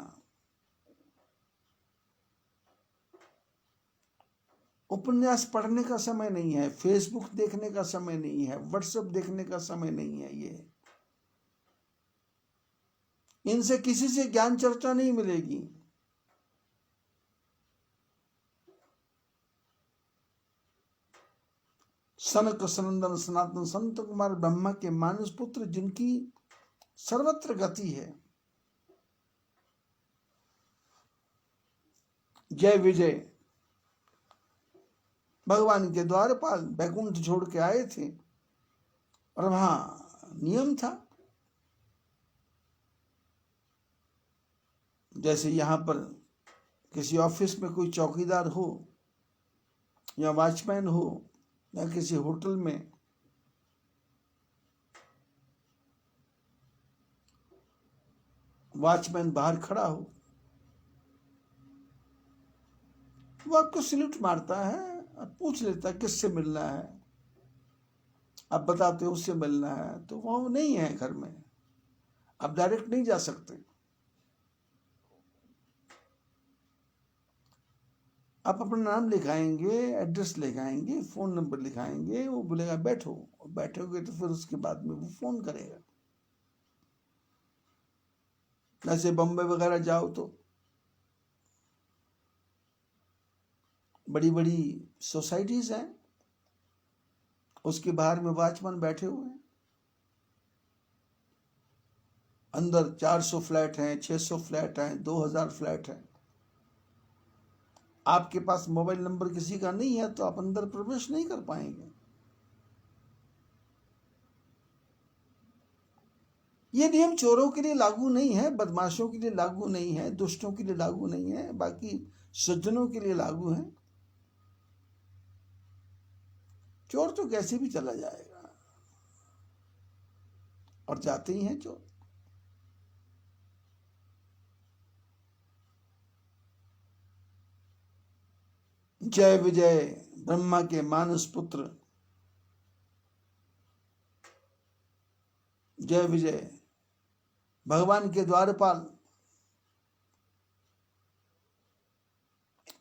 उपन्यास पढ़ने का समय नहीं है, फेसबुक देखने का समय नहीं है, व्हाट्सएप देखने का समय नहीं है। ये इनसे किसी से ज्ञान चर्चा नहीं मिलेगी। सनक सनंदन सनातन संत कुमार ब्रह्मा के मानस पुत्र, जिनकी सर्वत्र गति है, जय विजय, भगवान के द्वारपाल बैकुंठ छोड़ के आए थे, और वहां नियम था, जैसे यहां पर किसी ऑफिस में कोई चौकीदार हो या वॉचमैन हो, या किसी होटल में वॉचमैन बाहर खड़ा हो, वो आपको सल्यूट मारता है और पूछ लेता है किससे मिलना है। आप बताते हो उससे मिलना है, तो वो नहीं है घर में, आप डायरेक्ट नहीं जा सकते। आप अपना नाम लिखाएंगे, एड्रेस लिखाएंगे, फोन नंबर लिखाएंगे, वो बोलेगा बैठो, और बैठोगे तो फिर उसके बाद में वो फोन करेगा। जैसे बम्बई वगैरह जाओ तो बड़ी बड़ी सोसाइटीज हैं, उसके बाहर में वॉचमैन बैठे हुए हैं। अंदर 400 फ्लैट हैं, 600 फ्लैट हैं, 2000 फ्लैट हैं। आपके पास मोबाइल नंबर किसी का नहीं है तो आप अंदर प्रवेश नहीं कर पाएंगे। ये नियम चोरों के लिए लागू नहीं है, बदमाशों के लिए लागू नहीं है, दुष्टों के लिए लागू नहीं है, बाकी सज्जनों के लिए लागू है। चोर तो कैसे भी चला जाएगा, और जाते ही हैं चोर। जय विजय ब्रह्मा के मानस पुत्र, जय विजय भगवान के द्वारपाल,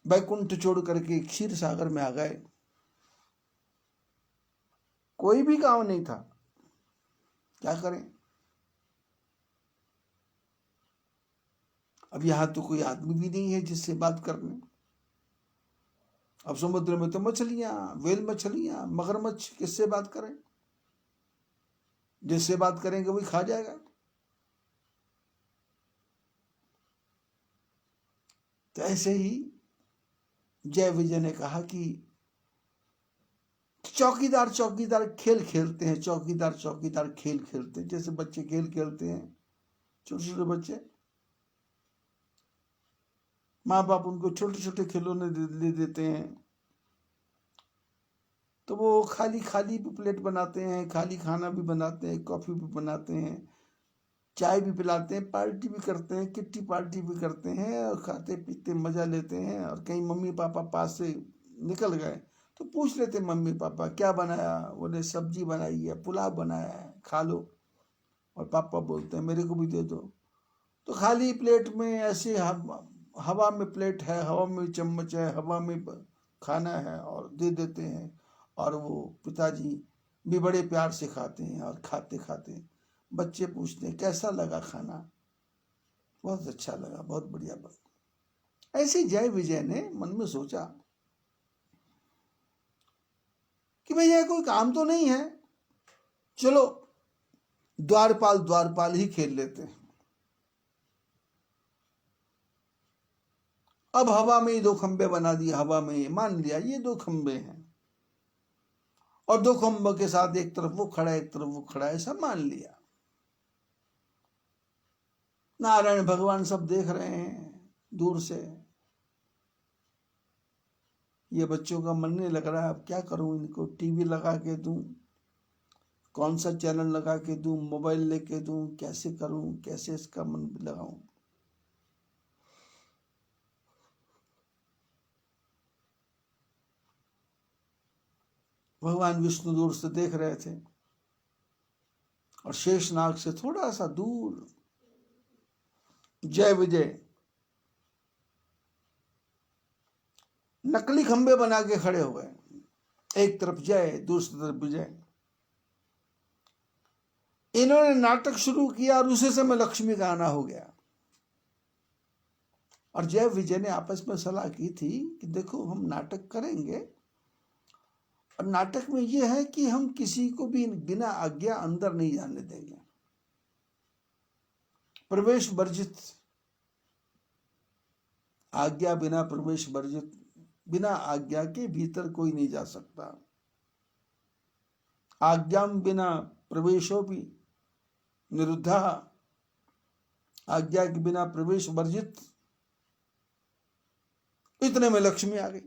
बैकुंठ छोड़ करके क्षीर सागर में आ गए। कोई भी काम नहीं था, क्या करें। अब यहां तो कोई आदमी भी नहीं है जिससे बात करने। अब समुद्र में तो मछलियां, वेल मछलियां, मगरमच्छ, किससे बात करें। जिससे बात करेंगे वही खा जाएगा। तो ऐसे ही जय विजय ने कहा कि चौकीदार चौकीदार खेल खेलते हैं, चौकीदार चौकीदार खेल खेलते हैं, जैसे बच्चे खेल खेलते हैं, छोटे छोटे बच्चे। माँ बाप उनको छोटे छोटे खिलौने दे देते हैं, तो वो खाली खाली भी प्लेट बनाते हैं, खाली खाना भी बनाते हैं, कॉफी भी बनाते हैं, चाय भी पिलाते हैं, पार्टी भी करते हैं, किट्टी पार्टी भी करते हैं, और खाते पीते मजा लेते हैं। और कहीं मम्मी पापा पास से निकल गए तो पूछ लेते मम्मी पापा क्या बनाया, बोले सब्जी बनाई है, पुलाव बनाया है, खा लो। और पापा बोलते हैं मेरे को भी दे दो। तो खाली प्लेट में ऐसे हवा में प्लेट है, हवा में चम्मच है, हवा में खाना है, और दे देते हैं। और वो पिताजी भी बड़े प्यार से खाते हैं, और खाते खाते बच्चे पूछते हैं कैसा लगा खाना। बहुत अच्छा लगा, बहुत बढ़िया बना। ऐसे जय विजय ने मन में सोचा कि भैया कोई काम तो नहीं है, चलो द्वारपाल द्वारपाल ही खेल लेते हैं। अब हवा में ही 2 खंबे बना दिए, हवा में ही मान लिया ये 2 खंबे हैं, और 2 खंबों के साथ एक तरफ वो खड़ा है, एक तरफ वो खड़ा है, ऐसा मान लिया। नारायण भगवान सब देख रहे हैं दूर से। ये बच्चों का मन नहीं लग रहा है, अब क्या करूं, इनको टीवी लगा के दूं, कौन सा चैनल लगा के दूं, मोबाइल लेके दूं, कैसे करूं, कैसे इसका मन लगाऊं। भगवान विष्णु दूर से देख रहे थे, और शेषनाग से थोड़ा सा दूर जय विजय नकली खंबे बना के खड़े हो गए, एक तरफ जय, दूसरी तरफ विजय। इन्होंने नाटक शुरू किया, और उसी समय लक्ष्मी का आना हो गया। और जय विजय ने आपस में सलाह की थी कि देखो हम नाटक करेंगे, और नाटक में यह है कि हम किसी को भी बिना आज्ञा अंदर नहीं जाने देंगे, प्रवेश वर्जित, आज्ञा बिना प्रवेश वर्जित, बिना आज्ञा के भीतर कोई नहीं जा सकता। आज्ञाम बिना प्रवेशो भी निरुद्धा, आज्ञा के बिना प्रवेश वर्जित। इतने में लक्ष्मी आ गई।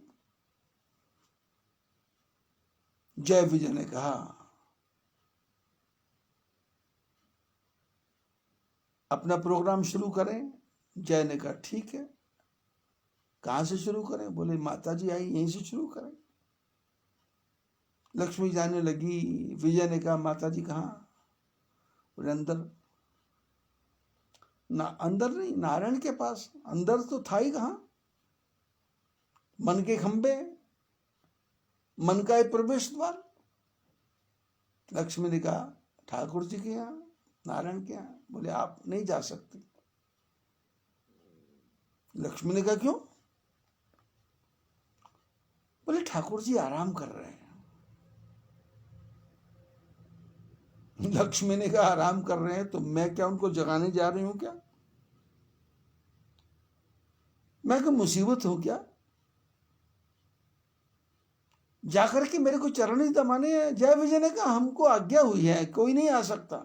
जय विजय ने कहा अपना प्रोग्राम शुरू करें। जय ने कहा ठीक है, कहां से शुरू करें, बोले माता जी आई यहीं से शुरू करें। लक्ष्मी जाने लगी। विजय ने कहा माता जी कहाँ, बोले अंदर। ना अंदर नहीं, नारायण के पास, अंदर तो था ही कहां, मन के खंबे, मन का एक प्रवेश द्वार। लक्ष्मी ने कहा ठाकुर जी के यहाँ, नारायण के यहाँ। बोले आप नहीं जा सकते। लक्ष्मी ने कहा क्यों। बोले ठाकुर जी आराम कर रहे हैं। लक्ष्मी ने कहा आराम कर रहे हैं तो मैं क्या उनको जगाने जा रही हूं क्या? मैं कोई मुसीबत हूं क्या? जाकर के मेरे को चरण ही दबाने हैं। जय विजय ने कहा हमको आज्ञा हुई है, कोई नहीं आ सकता।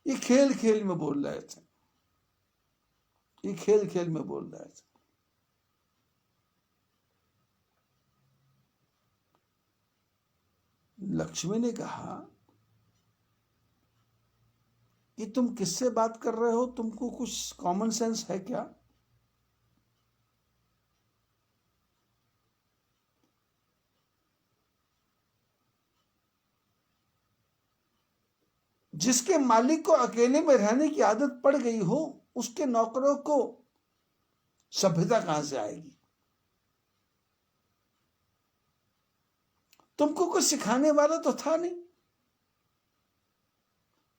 ये खेल खेल में बोल रहे थे, ये खेल खेल में बोल रहे थे। लक्ष्मी ने कहा कि तुम किससे बात कर रहे हो? तुमको कुछ कॉमन सेंस है क्या? जिसके मालिक को अकेले में रहने की आदत पड़ गई हो, उसके नौकरों को सभ्यता कहां से आएगी? तुमको कुछ सिखाने वाला तो था नहीं।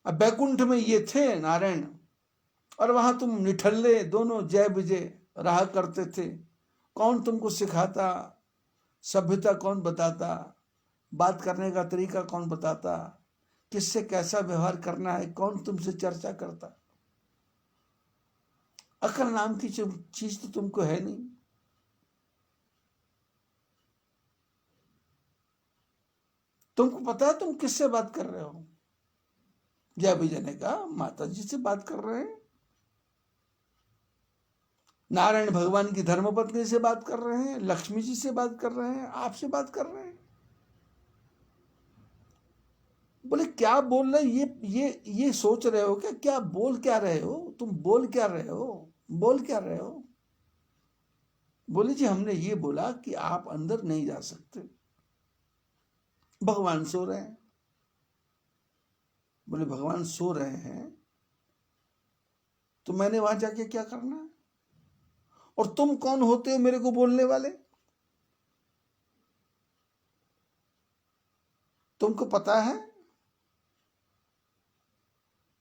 अब बैकुंठ में ये थे नारायण, और वहां तुम निठल्ले दोनों जय विजय रहा करते थे। कौन तुमको सिखाता? सभ्यता कौन बताता? बात करने का तरीका कौन बताता? किससे कैसा व्यवहार करना है कौन तुमसे चर्चा करता? अकल नाम की चीज तो तुमको है नहीं। तुमको पता है तुम किससे बात कर रहे हो? जय विजय ने कहा माता जी से बात कर रहे हैं, नारायण भगवान की धर्मपत्नी से बात कर रहे हैं, लक्ष्मी जी से बात कर रहे हैं, आपसे बात कर रहे हैं। बोले क्या बोल रहे? ये सोच रहे हो क्या? क्या बोल क्या रहे हो तुम? बोल क्या रहे हो? बोल क्या रहे हो? बोले जी हमने ये बोला कि आप अंदर नहीं जा सकते, भगवान सो रहे हैं। बोले भगवान सो रहे हैं तो मैंने वहां जाके क्या करना है? और तुम कौन होते हो मेरे को बोलने वाले? तुमको पता है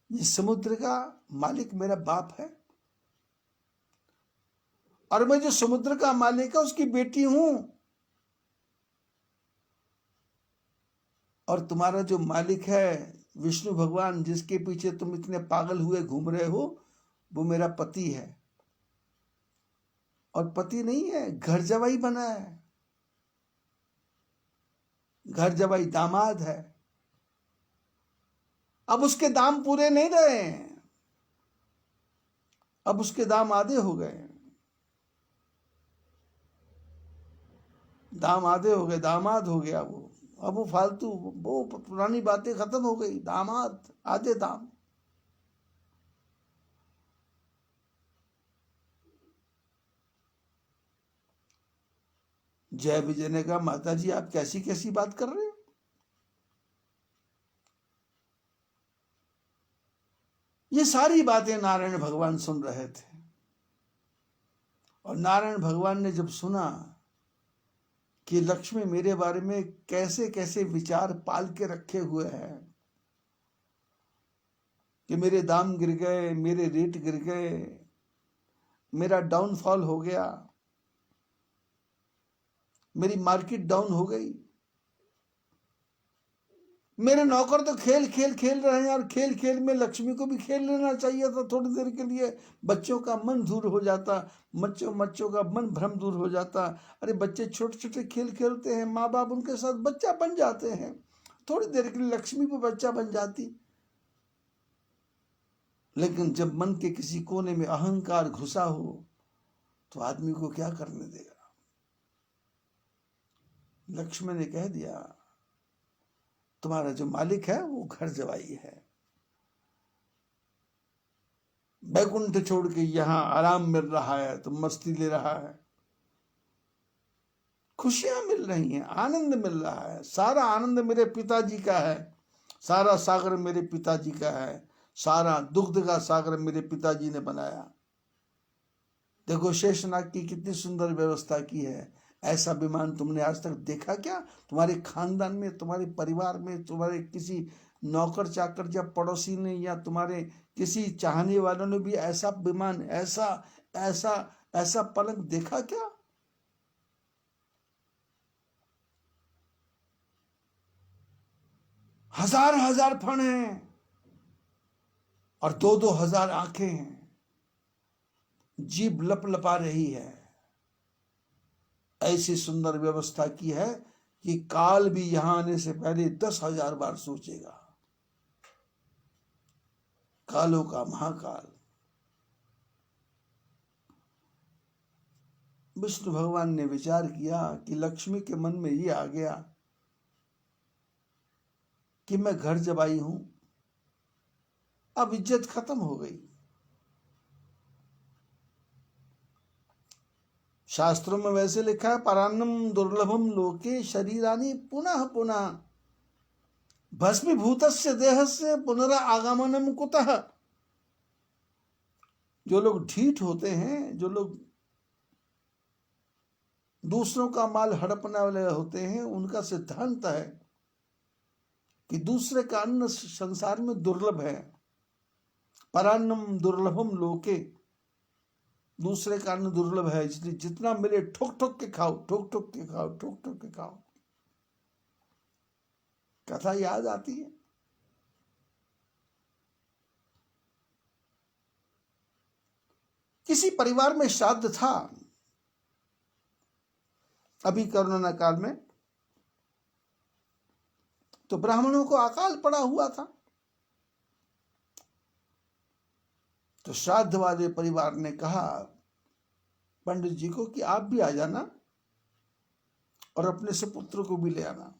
ये समुद्र का मालिक मेरा बाप है, और मैं जो समुद्र का मालिक है उसकी बेटी हूं। और तुम्हारा जो मालिक है विष्णु भगवान, जिसके पीछे तुम इतने पागल हुए घूम रहे हो, वो मेरा पति है। और पति नहीं है, घर जवाई बना है, घर जवाई दामाद है। अब उसके दाम पूरे नहीं रहे हैं, अब उसके दाम आधे हो गए, दाम आधे हो गए, दामाद हो गया वो। अब वो फालतू वो पुरानी बातें खत्म हो गई, दामाद आधे दाम। जय विजय ने कहा माता जी आप कैसी कैसी बात कर रहे हो? ये सारी बातें नारायण भगवान सुन रहे थे। और नारायण भगवान ने जब सुना कि लक्ष्मी मेरे बारे में कैसे कैसे विचार पाल के रखे हुए हैं, कि मेरे दाम गिर गए, मेरे रेट गिर गए, मेरा डाउनफॉल हो गया, मेरी मार्केट डाउन हो गई, मेरे नौकर तो खेल खेल खेल रहे हैं, और खेल खेल में लक्ष्मी को भी खेल लेना चाहिए था थोड़ी देर के लिए। बच्चों का मन दूर हो जाता, बच्चों का मन भ्रम दूर हो जाता। अरे बच्चे छोटे छोटे खेल खेलते हैं, माँ बाप उनके साथ बच्चा बन जाते हैं, थोड़ी देर के लिए लक्ष्मी भी बच्चा बन जाती। लेकिन जब मन के किसी कोने में अहंकार घुसा हो तो आदमी को क्या करने देगा? लक्ष्मी ने कह दिया तुम्हारा जो मालिक है वो घर जवाई है, बैकुंठ छोड़ के यहां आराम मिल रहा है तो मस्ती ले रहा है, खुशियां मिल रही हैं, आनंद मिल रहा है। सारा आनंद मेरे पिताजी का है, सारा सागर मेरे पिताजी का है, सारा दुग्ध का सागर मेरे पिताजी ने बनाया। देखो शेषनाग की कितनी सुंदर व्यवस्था की है। ऐसा विमान तुमने आज तक देखा क्या? तुम्हारे खानदान में, तुम्हारे परिवार में, तुम्हारे किसी नौकर चाकर या पड़ोसी ने या तुम्हारे किसी चाहने वालों ने भी ऐसा विमान, ऐसा ऐसा ऐसा पलंग देखा क्या? हजार हजार फण हैं और 2-2 हजार आंखें हैं, जीभ लप लपा रही है। ऐसी सुंदर व्यवस्था की है कि काल भी यहां आने से पहले 10,000 बार सोचेगा। कालों का महाकाल। विष्णु भगवान ने विचार किया कि लक्ष्मी के मन में ये आ गया कि मैं घर जब आई हूं, अब इज्जत खत्म हो गई। शास्त्रों में वैसे लिखा है, परान्नम दुर्लभम लोके शरीरानि पुनः पुनः भस्मीभूतस्य देहस्य पुनरागमनम कुतः। जो लोग ढीठ होते हैं, जो लोग दूसरों का माल हड़पने वाले होते हैं, उनका सिद्धांत है कि दूसरे का अन्न संसार में दुर्लभ है। परान्नम दुर्लभम लोके, दूसरे का अन्न दुर्लभ है, इसलिए जितना मिले ठोक ठोक के खाओ, ठोक ठोक के खाओ, ठोक ठोक के खाओ। कथा याद आती है। किसी परिवार में श्राद्ध था अभी कोरोना काल में, तो ब्राह्मणों को अकाल पड़ा हुआ था। तो श्राद्ध वाले परिवार ने कहा पंडित जी को कि आप भी आ जाना और अपने सुपुत्र को भी ले आना।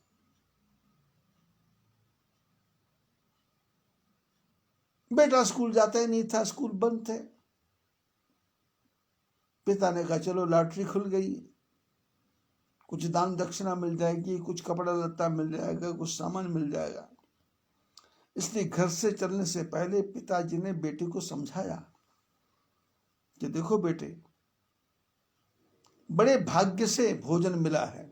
बेटा स्कूल जाता ही नहीं था, स्कूल बंद थे। पिता ने कहा चलो लॉटरी खुल गई, कुछ दान दक्षिणा मिल जाएगी, कुछ कपड़ा लत्ता मिल जाएगा, कुछ सामान मिल जाएगा। इसलिए घर से चलने से पहले पिताजी ने बेटे को समझाया कि देखो बेटे, बड़े भाग्य से भोजन मिला है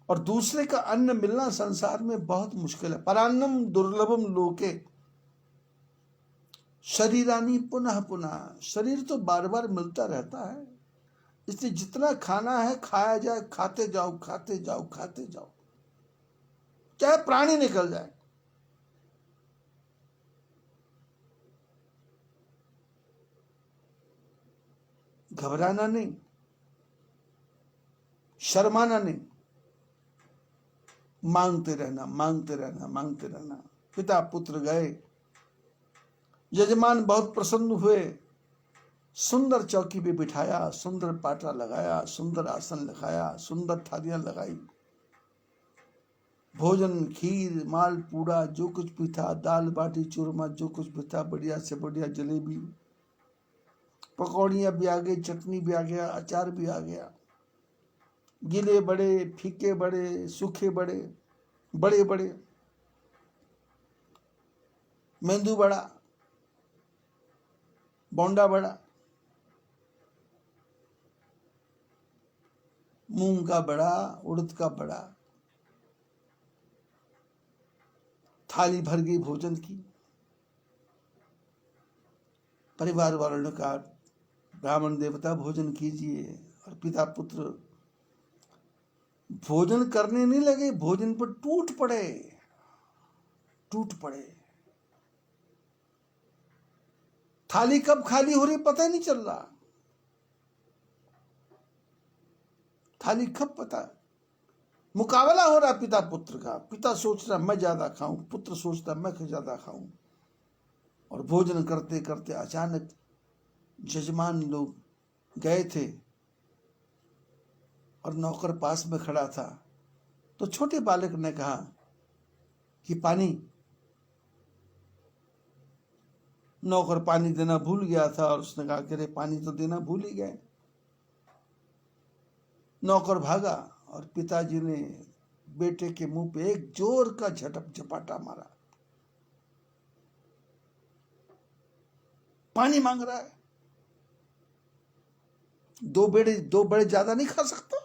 और दूसरे का अन्न मिलना संसार में बहुत मुश्किल है। परान्नम दुर्लभम लोके शरीरानी पुनः पुनः, शरीर तो बार बार मिलता रहता है, इसलिए जितना खाना है खाया जाए, खाते जाओ खाते जाओ खाते जाओ, चाहे प्राणी निकल जाए। घबराना नहीं, शर्माना नहीं, मांगते रहना, मांगते रहना, मांगते रहना। पिता पुत्र गए, यजमान बहुत प्रसन्न हुए, सुंदर चौकी पे बिठाया, सुंदर पाटा लगाया, सुंदर आसन लगाया, सुंदर थालियां लगाई, भोजन, खीर, माल पूड़ा, जो कुछ भी था, दाल बाटी चूरमा, जो कुछ भी था, बढ़िया से बढ़िया जलेबी, पकौड़ियां भी आ गई, चटनी भी आ गया, अचार भी आ गया, गीले बड़े, फीके बड़े, सूखे बड़े, बड़े बड़े, मेंदू बड़ा, बोंडा बड़ा, मूंग का बड़ा, उड़द का बड़ा, थाली भर गई भोजन की। परिवार वालों ने कहा ब्राह्मण देवता भोजन कीजिए, और पिता पुत्र भोजन करने नहीं लगे, भोजन पर टूट पड़े, टूट पड़े। थाली कब खाली हो रही पता ही नहीं चल रहा, थाली कब पता, मुकाबला हो रहा पिता पुत्र का। पिता सोच रहा मैं ज्यादा खाऊं, पुत्र सोचता मैं ज्यादा खाऊं। और भोजन करते करते अचानक यजमान लोग गए थे और नौकर पास में खड़ा था, तो छोटे बालक ने कहा कि पानी। नौकर पानी देना भूल गया था और उसने कहा कि अरे पानी तो देना भूल ही गए। नौकर भागा और पिताजी ने बेटे के मुंह पे एक जोर का झपाटा मारा। पानी मांग रहा है, दो बड़े ज्यादा नहीं खा सकता।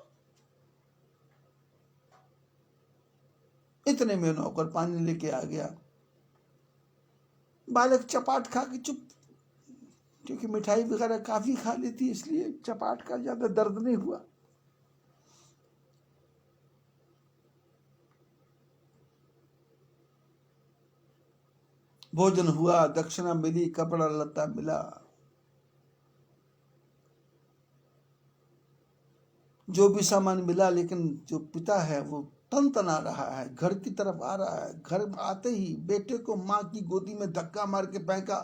इतने में नौकर पानी लेके आ गया। बालक चपाट खा के चुप, क्योंकि मिठाई वगैरह काफी खा लेती, इसलिए चपाट का ज्यादा दर्द नहीं हुआ। भोजन हुआ, दक्षिणा मिली, कपड़ा लत्ता मिला, जो भी सामान मिला, लेकिन जो पिता है वो तन तना रहा है, घर की तरफ आ रहा है। घर आते ही बेटे को मां की गोदी में धक्का मार के फेंका।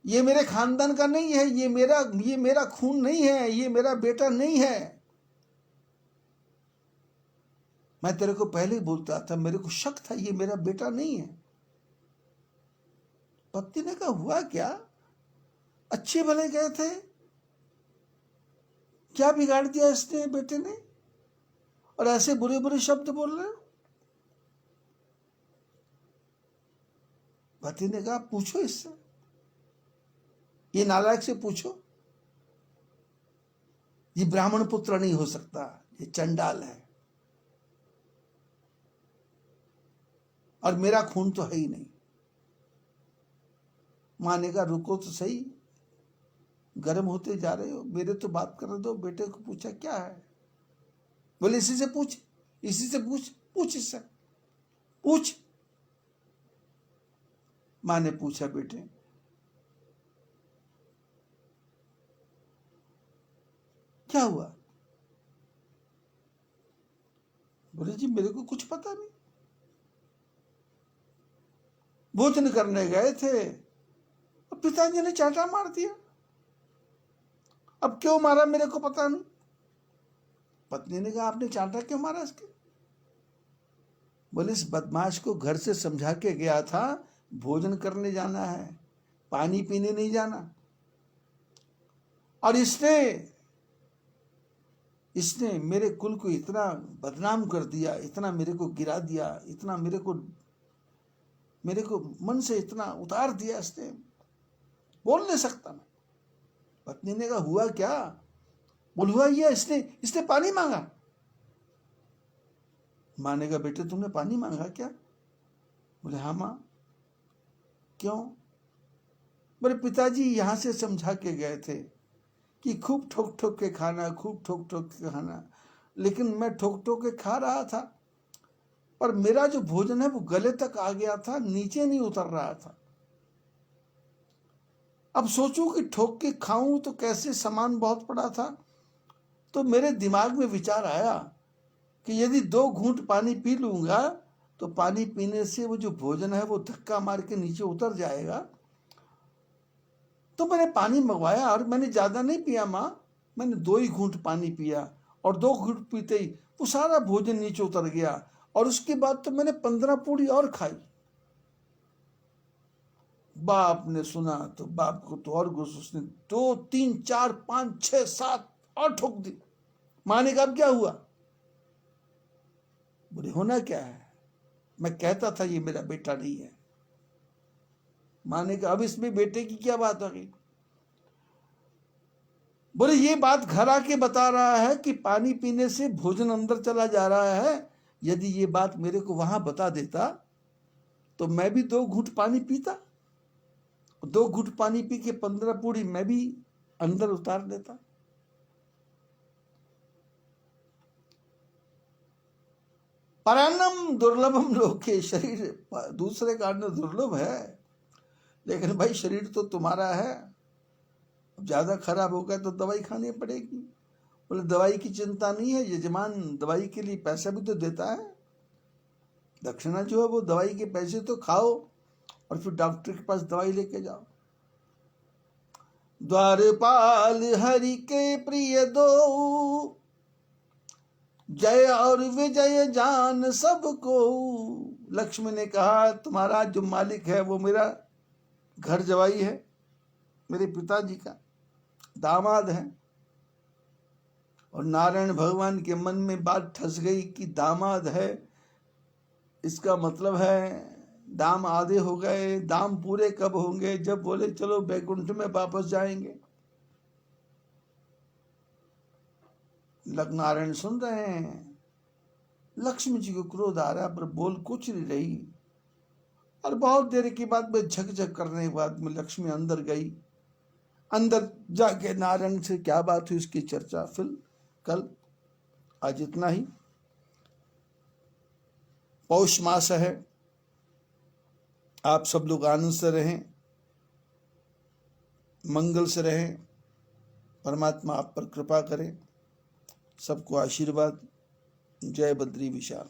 ये मेरे खानदान का नहीं है, ये मेरा खून नहीं है, ये मेरा बेटा नहीं है। मैं तेरे को पहले ही बोलता था, मेरे को शक था ये मेरा बेटा नहीं है। पत्नी ने कहा हुआ क्या, अच्छे भले गए थे, क्या बिगाड़ दिया इसने बेटे ने, और ऐसे बुरे बुरे शब्द बोल रहे हो। पति ने कहा पूछो इससे, ये नालायक से पूछो, ये ब्राह्मण पुत्र नहीं हो सकता, ये चंडाल है, और मेरा खून तो है ही नहीं। मां ने कहा रुको तो सही, गर्म होते जा रहे हो, मेरे तो बात करने दो। बेटे को पूछा क्या है, बोले इसी से पूछ, इसी से पूछ, पूछ इससे पूछ। मां ने पूछा बेटे क्या हुआ। बोले जी मेरे को कुछ पता नहीं, भोजन करने गए थे और पिताजी ने चांटा मार दिया, अब क्यों मारा मेरे को पता नहीं। पत्नी ने कहा आपने चांटा क्यों मारा इसके। बोले इस बदमाश को घर से समझा के गया था, भोजन करने जाना है, पानी पीने नहीं जाना, और इसने मेरे कुल को इतना बदनाम कर दिया, इतना मेरे को गिरा दिया, इतना मेरे को मन से इतना उतार दिया, इसने बोल नहीं सकता मैं। पत्नी ने कहा हुआ क्या। बोल हुआ ये इसने पानी मांगा। मां ने कहा बेटे तुमने पानी मांगा क्या। बोले हाँ मां। क्यों। बोले पिताजी यहां से समझा के गए थे कि खूब ठोक ठोक के खाना, खूब ठोक ठोक के खाना, लेकिन मैं ठोक ठोक के खा रहा था, पर मेरा जो भोजन है वो गले तक आ गया था, नीचे नहीं उतर रहा था। अब सोचूं कि ठोक के खाऊं तो कैसे, सामान बहुत पड़ा था, तो मेरे दिमाग में विचार आया कि यदि 2 घूंट पानी पी लूंगा तो पानी पीने से वो जो भोजन है वो धक्का मार के नीचे उतर जाएगा। तो मैंने पानी मंगवाया और मैंने ज्यादा नहीं पिया मां, मैंने 2 ही घूंट पानी पिया, और 2 घूंट पीते ही वो सारा भोजन नीचे उतर गया, और उसके बाद तो मैंने 15 पूड़ी और खाई। बाप ने सुना तो बाप को तो और गुस्सा, उसने 2 3 4 5 6 7 और ठोक दी। मां ने कहा क्या हुआ। बोले होना क्या है, मैं कहता था ये मेरा बेटा नहीं है। मां ने कहा अब इसमें बेटे की क्या बात आ गई। बोले ये बात घर आके बता रहा है कि पानी पीने से भोजन अंदर चला जा रहा है, यदि ये बात मेरे को वहां बता देता तो मैं भी 2 घूंट पानी पीता, 2 घूंट पानी पी के 15 पूड़ी मैं भी अंदर उतार देता। परान्नम दुर्लभम लोके, शरीर दूसरे का अन्न दुर्लभ है, लेकिन भाई शरीर तो तुम्हारा है, ज्यादा खराब हो गया तो दवाई खानी पड़ेगी। बोले दवाई की चिंता नहीं है, यजमान दवाई के लिए पैसा भी तो देता है, दक्षिणा जो है वो दवाई के पैसे तो खाओ और फिर डॉक्टर के पास दवाई लेके जाओ। द्वारपाल हरि के प्रिय दो, जय और विजय जान सबको। लक्ष्मी ने कहा तुम्हारा जो मालिक है वो मेरा घर जवाई है, मेरे पिताजी का दामाद है। और नारायण भगवान के मन में बात ठस गई कि दामाद है, इसका मतलब है दाम आधे हो गए, दाम पूरे कब होंगे, जब बोले चलो बैकुंठ में वापस जाएंगे। नारायण सुन रहे हैं, लक्ष्मी जी को क्रोध आ रहा पर बोल कुछ नहीं रही। और बहुत देर के बाद में झकझक करने के बाद में लक्ष्मी अंदर गई। अंदर जाके नारायण से क्या बात हुई उसकी चर्चा फिर कल। आज इतना ही। पौष मास है, आप सब लोग आनंद से रहें, मंगल से रहें, परमात्मा आप पर कृपा करें। सबको आशीर्वाद। जय बद्री विशाल।